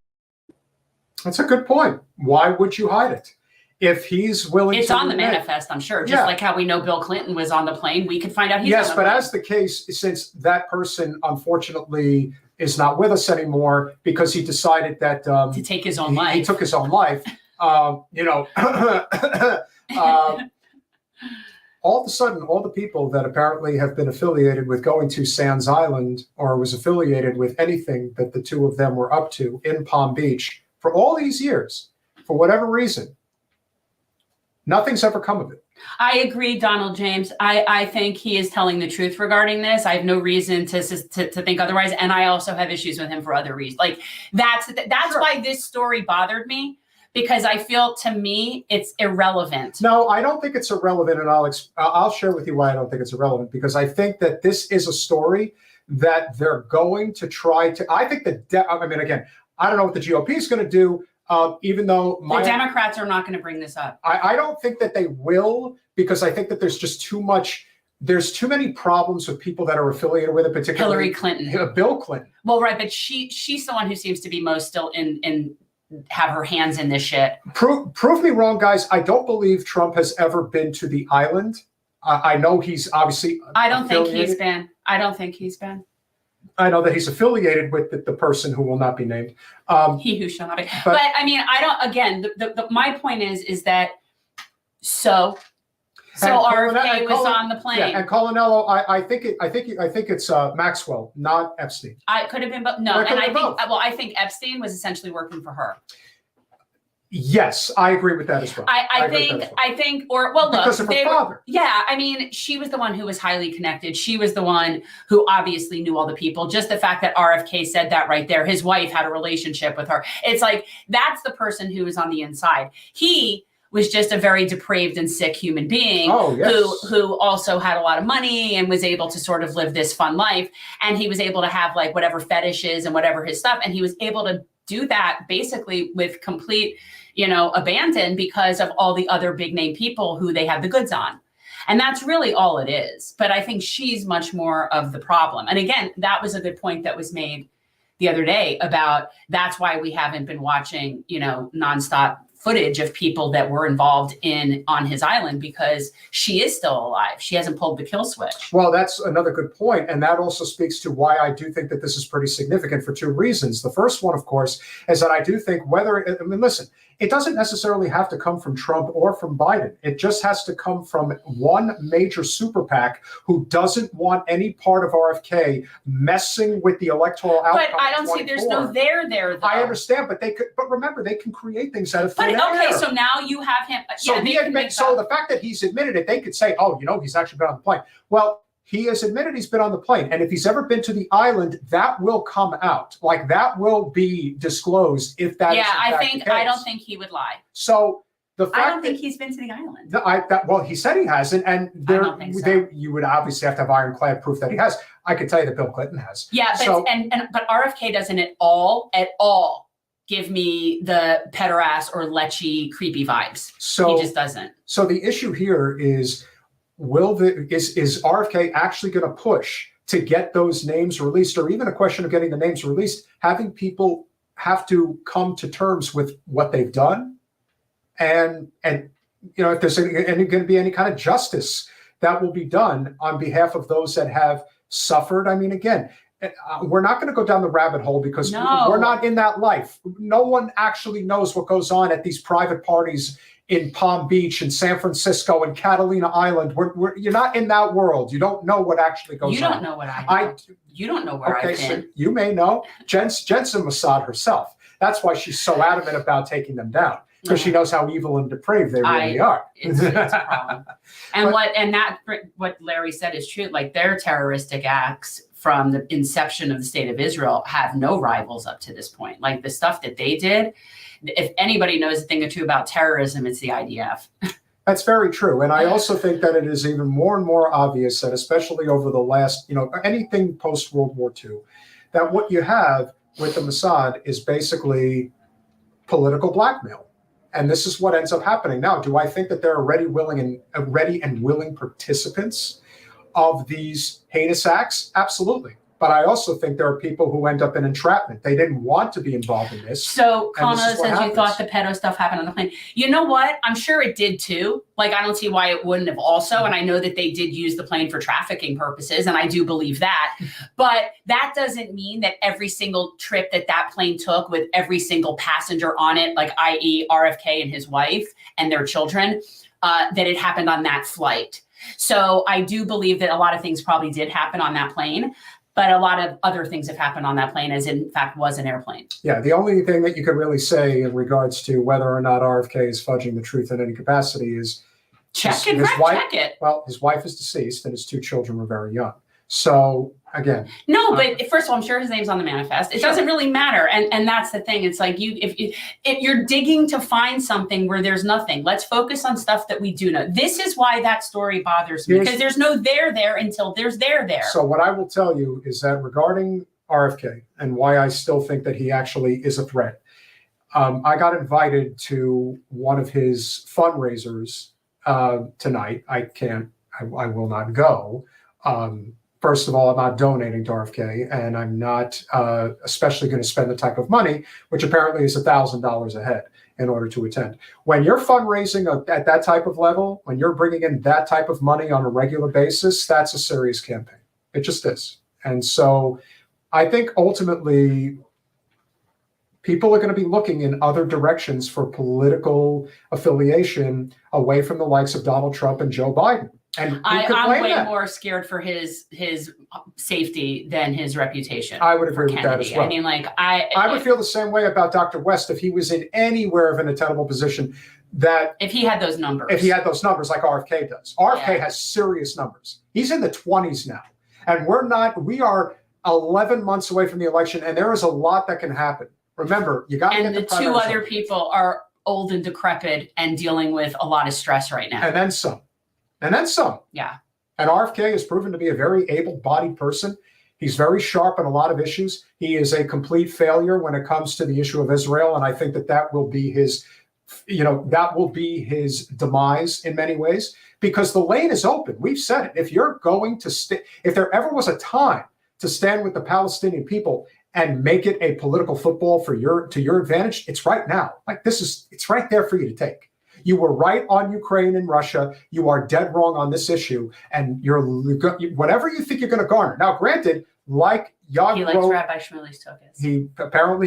That's a good point. Why would you hide it? If he's willing it's to on the manifest, I'm sure. Just like how we know Bill Clinton was on the plane, we could find out he's yes, on the but plane. as the case, since that person unfortunately is not with us anymore because he decided that to take his own life. He took his own life. All of a sudden, all the people that apparently have been affiliated with going to Sands Island or was affiliated with anything that the two of them were up to in Palm Beach for all these years, for whatever reason, nothing's ever come of it. I agree, Donald James. I think he is telling the truth regarding this. I have no reason to think otherwise. And I also have issues with him for other reasons. Like that's sure. Why this story bothered me, because I feel, to me, it's irrelevant. No, I don't think it's irrelevant. And I'll share with you why I don't think it's irrelevant, because I think that this is a story that they're going to try to, I think again, I don't know what the GOP is going to do. Even though the Democrats are not going to bring this up. I don't think that they will, because I think that there's just there's too many problems with people that are affiliated with it, particularly Hillary Clinton. Bill Clinton. Well, right, but she's the one who seems to be most still in have her hands in this shit. Prove me wrong, guys. I don't believe Trump has ever been to the island. I know he's obviously I don't think he's been. I know that he's affiliated with the person who will not be named. He who shall not be. But I mean, I don't. Again, my point is that. So So RFK was on the plane. Yeah, and Colinello, I think it's Maxwell, not Epstein. I could have been, but no. And I think Epstein was essentially working for her. Yes, I agree with that as well. I think, or well, look, because of her father. Yeah, I mean, she was the one who was highly connected. She was the one who obviously knew all the people. Just the fact that RFK said that right there, his wife had a relationship with her. It's like, that's the person who was on the inside. He was just a very depraved and sick human being who also had a lot of money and was able to sort of live this fun life. And he was able to have like whatever fetishes and whatever his stuff. And he was able to do that basically with complete, abandon because of all the other big name people who they had the goods on. And that's really all it is. But I think she's much more of the problem. And again, that was a good point that was made the other day about that's why we haven't been watching, nonstop footage of people that were involved on his island, because she is still alive. She hasn't pulled the kill switch. Well, that's another good point. And that also speaks to why I do think that this is pretty significant for two reasons. The first one, of course, is that I do think listen, it doesn't necessarily have to come from Trump or from Biden. It just has to come from one major super PAC who doesn't want any part of RFK messing with the electoral outcome. But I don't see there's no there, though. I understand, but remember, they can create things out of thin air. Okay, so now you have him. So the fact that he's admitted it, they could say, oh, he's actually been on the plane. Well, he has admitted he's been on the plane. And if he's ever been to the island, that will come out. Like, that will be disclosed if that is I don't think he would lie. So the fact I don't think he's been to the island. He said he hasn't, and I don't think so. You would obviously have to have ironclad proof that he has. I could tell you that Bill Clinton has. Yeah, but RFK doesn't at all give me the pederast or lechy creepy vibes. So he just doesn't. So the issue here is, is RFK actually going to push to get those names released, or even a question of getting the names released, having people have to come to terms with what they've done, and if there's going to be any kind of justice that will be done on behalf of those that have suffered. I mean, again, we're not going to go down the rabbit hole because we're not in that life. No one actually knows what goes on at these private parties in Palm Beach and San Francisco and Catalina Island. You're not in that world. You don't know what actually goes on. You don't know what I know. You don't know where I've been. So you may know. Jensen Mossad herself. That's why she's so adamant about taking them down, because she knows how evil and depraved they really are. It's a problem. And what Larry said is true. Like, their terroristic acts from the inception of the state of Israel have no rivals up to this point. Like, the stuff that they did, if anybody knows a thing or two about terrorism, it's the IDF. That's very true. And I also think that it is even more and more obvious that, especially over the last, anything post-World War II, that what you have with the Mossad is basically political blackmail. And this is what ends up happening. Now, do I think that there are ready and willing participants of these heinous acts? Absolutely. But I also think there are people who end up in entrapment. They didn't want to be involved in this. So, Connor says you thought the pedo stuff happened on the plane. You know what? I'm sure it did too. Like, I don't see why it wouldn't have also. And I know that they did use the plane for trafficking purposes, and I do believe that. But that doesn't mean that every single trip that plane took with every single passenger on it, like i.e. RFK and his wife and their children, that it happened on that flight. So I do believe that a lot of things probably did happen on that plane. But a lot of other things have happened on that plane, as in fact was an airplane. Yeah, the only thing that you could really say in regards to whether or not RFK is fudging the truth in any capacity is check it. Well, his wife is deceased and his two children were very young. So again, no, but first of all, I'm sure his name's on the manifest. It doesn't really matter, and that's the thing. It's like if you're digging to find something where there's nothing, let's focus on stuff that we do know. This is why that story bothers me, because there's no there until there's there. So what I will tell you is that regarding RFK and why I still think that he actually is a threat. I got invited to one of his fundraisers tonight. I will not go. First of all, I'm not donating to RFK, and I'm not especially going to spend the type of money, which apparently is $1,000 a head, in order to attend. When you're fundraising at that type of level, when you're bringing in that type of money on a regular basis, that's a serious campaign. It just is. And so I think ultimately people are going to be looking in other directions for political affiliation away from the likes of Donald Trump and Joe Biden. And I'm way more scared for his safety than his reputation. I would agree for with that as well. I mean, like I would feel the same way about Dr. West if he was in anywhere of an untenable position. That if he had those numbers, like RFK does. RFK has serious numbers. He's in the 20s now, and we are 11 months away from the election, and there is a lot that can happen. Remember, you got to get the two other people are old and decrepit and dealing with a lot of stress right now. And then some. Yeah. And RFK has proven to be a very able-bodied person. He's very sharp on a lot of issues. He is a complete failure when it comes to the issue of Israel, and I think that will be his demise in many ways, because the lane is open. We've said it. If you're going to if there ever was a time to stand with the Palestinian people and make it a political football to your advantage, it's right now. It's right there for you to take. You were right on Ukraine and Russia. You are dead wrong on this issue, and whatever you think you're going to garner. Now, granted, like Yad he likes Rabbi Shmuley's tokas.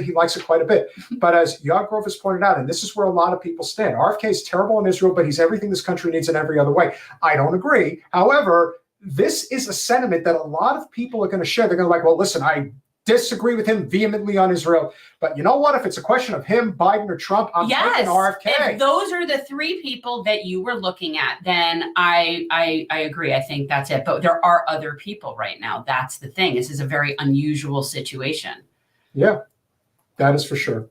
He likes it quite a bit. But as Yad Grove has pointed out, and this is where a lot of people stand, RFK is terrible in Israel, but he's everything this country needs in every other way. I don't agree. However, this is a sentiment that a lot of people are going to share. They're going to well, listen, I disagree with him vehemently on Israel, but you know what? If it's a question of him, Biden, or Trump, I'm taking RFK. If those are the three people that you were looking at, then I agree. I think that's it. But there are other people right now. That's the thing. This is a very unusual situation. Yeah, that is for sure.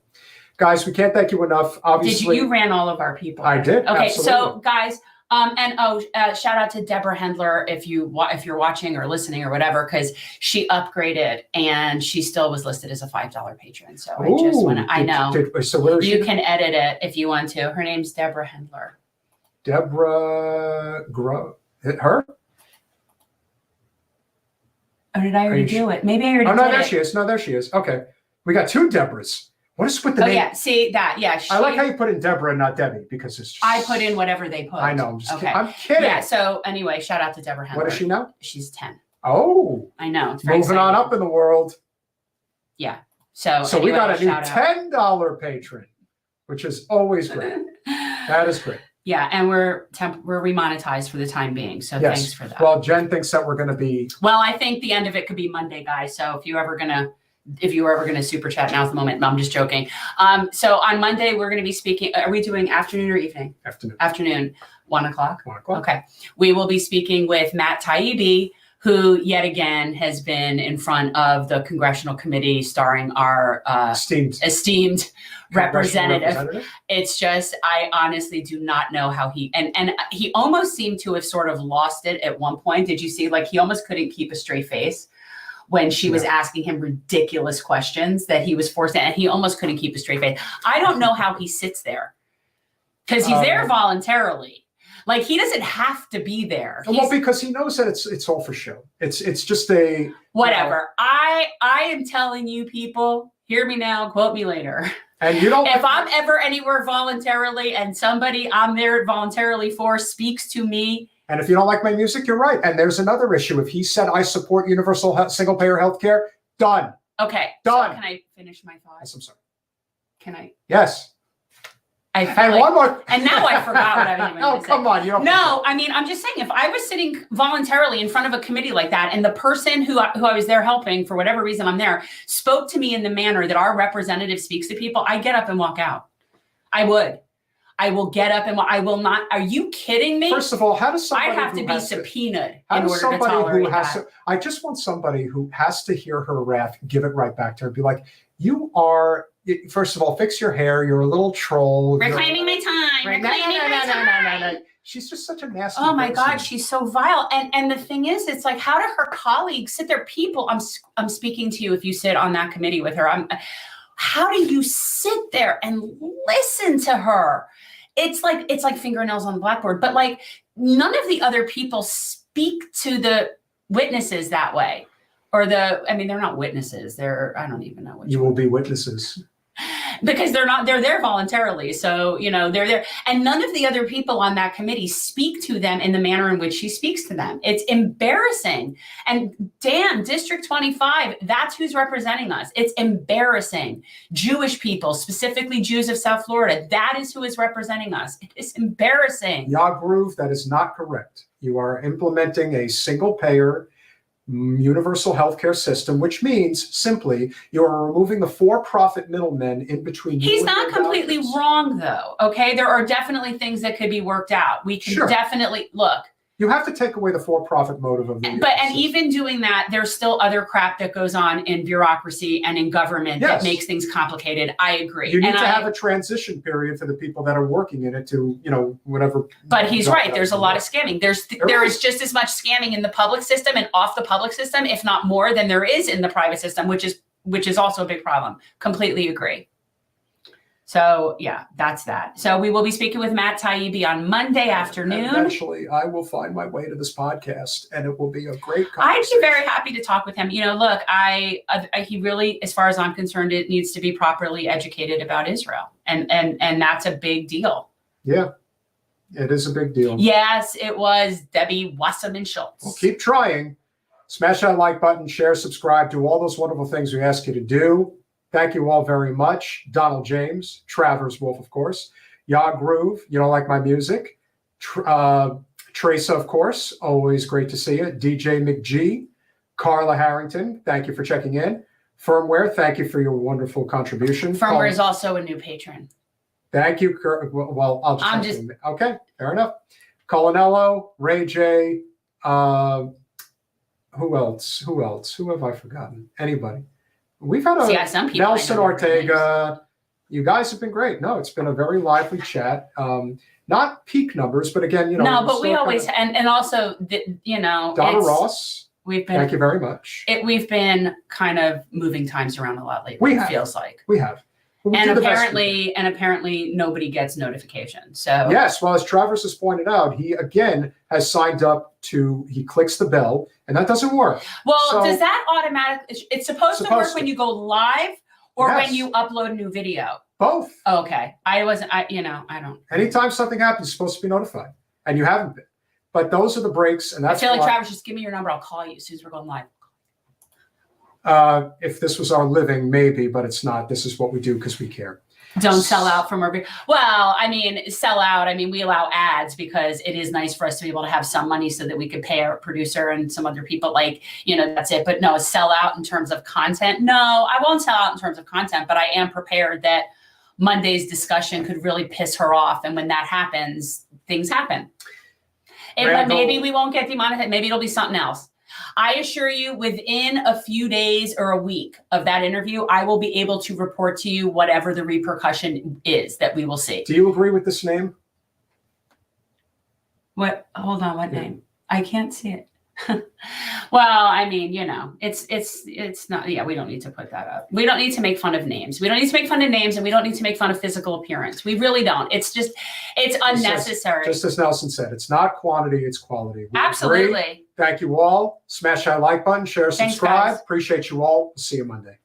Guys, we can't thank you enough. Obviously, you ran all of our people. I did. Okay, absolutely. So guys. Shout out to Deborah Hendler if you're watching or listening or whatever, because she upgraded and she still was listed as a $5 patron. So I just want to. I know. So where is you she? Can edit it if you want to. Her name's Deborah Hendler. Deborah her? Oh, did I already do it? Maybe I already. Oh no, did there it. she is. No, there she is. Okay, we got two Deborahs. What is with the name? Yeah, see that? Yeah, I like how you put in Deborah and not Debbie, because it's just, I put in whatever they put. I know. I'm just okay. kidding. I'm kidding. Yeah. So anyway, shout out to Deborah Hendler. What is she now? She's 10. Oh, I know. It's very moving exciting. on up in the world. Yeah. So anyway, we got a new $10 patron, which is always great. That is great. Yeah, and we're remonetized for the time being. So thanks for that. Well, Jen thinks that we're going to be. Well, I think the end of it could be Monday, guys. So if you were ever going to super chat, now's the moment. No, I'm just joking. So on Monday, we're going to be speaking. Are we doing afternoon or evening? Afternoon. 1 o'clock. 1 o'clock. Okay. We will be speaking with Matt Taibbi, who yet again has been in front of the congressional committee starring our esteemed representative. It's just, I honestly do not know how and he almost seemed to have sort of lost it at one point. Did you see? He almost couldn't keep a straight face when she was asking him ridiculous questions that he was forced, and he almost couldn't keep a straight face. I don't know how he sits there, because he's there voluntarily. He doesn't have to be there. Well, because he knows that it's all for show. It's just a whatever. I am telling you, people, hear me now, quote me later. And you don't. If I'm ever anywhere voluntarily and somebody I'm there voluntarily for speaks to me. And if you don't like my music, you're right. And there's another issue. If he said, I support universal single-payer health care, done. Okay. Done. So can I finish my thoughts? Yes, I'm sorry. One more. And now I forgot what I was even going to say. Come on. You don't. No, I mean, I'm just saying, if I was sitting voluntarily in front of a committee like that, and the person who I was there helping, for whatever reason I'm there, spoke to me in the manner that our representative speaks to people, I get up and walk out. I will get up and I will not. Are you kidding me? First of all, how does somebody I'd have to be subpoenaed in order to tolerate that? I just want somebody who has to hear her wrath, give it right back to her. Be like, you are, first of all, fix your hair. You're a little troll. Reclaiming my time. Reclaiming my time. No. She's just such a nasty Oh my person. God, she's so vile. And the thing is, it's how do her colleagues sit there? People, I'm speaking to you if you sit on that committee with her. How do you sit there and listen to her? It's like fingernails on the blackboard, but none of the other people speak to the witnesses that way. They're not witnesses. I don't even know what you will be witnesses. because they're there voluntarily. So, they're there. And none of the other people on that committee speak to them in the manner in which she speaks to them. It's embarrassing. And damn, District 25, that's who's representing us. It's embarrassing. Jewish people, specifically Jews of South Florida, that is who is representing us. It is embarrassing. Groove, that is not correct. You are implementing a single payer universal healthcare system, which means simply you are removing the for-profit middlemen in between. He's not completely wrong, though. Okay, there are definitely things that could be worked out. We can definitely look. You have to take away the for-profit motive of the and even doing that, there's still other crap that goes on in bureaucracy and in government that makes things complicated. I agree. You need to have a transition period for the people that are working in it to, whatever. But he's right. There's a lot of scamming. There is just as much scamming in the public system and off the public system, if not more, than there is in the private system, which is also a big problem. Completely agree. So yeah, that's that. So we will be speaking with Matt Taibbi on Monday afternoon. And eventually, I will find my way to this podcast, and it will be a great conversation. I'd be very happy to talk with him. Look, he really, as far as I'm concerned, it needs to be properly educated about Israel, and that's a big deal. Yeah, it is a big deal. Yes, it was Debbie Wasserman Schultz. Well, keep trying. Smash that like button, share, subscribe, do all those wonderful things we ask you to do. Thank you all very much. Donald James, Travers Wolf, of course. Groove, you don't like my music. Teresa, of course, always great to see you. DJ McG, Carla Harrington, thank you for checking in. Firmware, thank you for your wonderful contribution. Firmware is also a new patron. Thank you. Well, I'll just. Okay, fair enough. Colinello, Ray J. Who else? Who have I forgotten? Anybody? We've had some people Nelson Ortega. You guys have been great. No, it's been a very lively chat. Not peak numbers, but again, No, but we always and also Donna Ross. Thank you very much. We've been kind of moving times around a lot lately. It feels like we have. And apparently nobody gets notifications. So yes, well, as Travers has pointed out, he again has signed up he clicks the bell, and that doesn't work. Well, does that automatically? It's supposed to work when you go live or when you upload a new video. Both. Okay, I don't. Anytime something happens, you're supposed to be notified, and you haven't been. But those are the breaks, and that's. I feel like Travers, just give me your number. I'll call you as soon as we're going live. If this was our living, maybe, but it's not. This is what we do because we care. Don't sell out from our sell out. We allow ads because it is nice for us to be able to have some money so that we could pay our producer and some other people. That's it. But no, sell out in terms of content. No, I won't sell out in terms of content, but I am prepared that Monday's discussion could really piss her off. And when that happens, things happen. But maybe we won't get demonetized. Maybe it'll be something else. I assure you, within a few days or a week of that interview, I will be able to report to you whatever the repercussion is that we will see. Do you agree with this name? What? Hold on. What name? I can't see it. Well, it's not. Yeah, we don't need to put that up. We don't need to make fun of names. We don't need to make fun of names, and we don't need to make fun of physical appearance. We really don't. It's unnecessary. Just as Nelson said, it's not quantity, it's quality. Absolutely. Thank you all. Smash that like button, share, subscribe. Appreciate you all. See you Monday.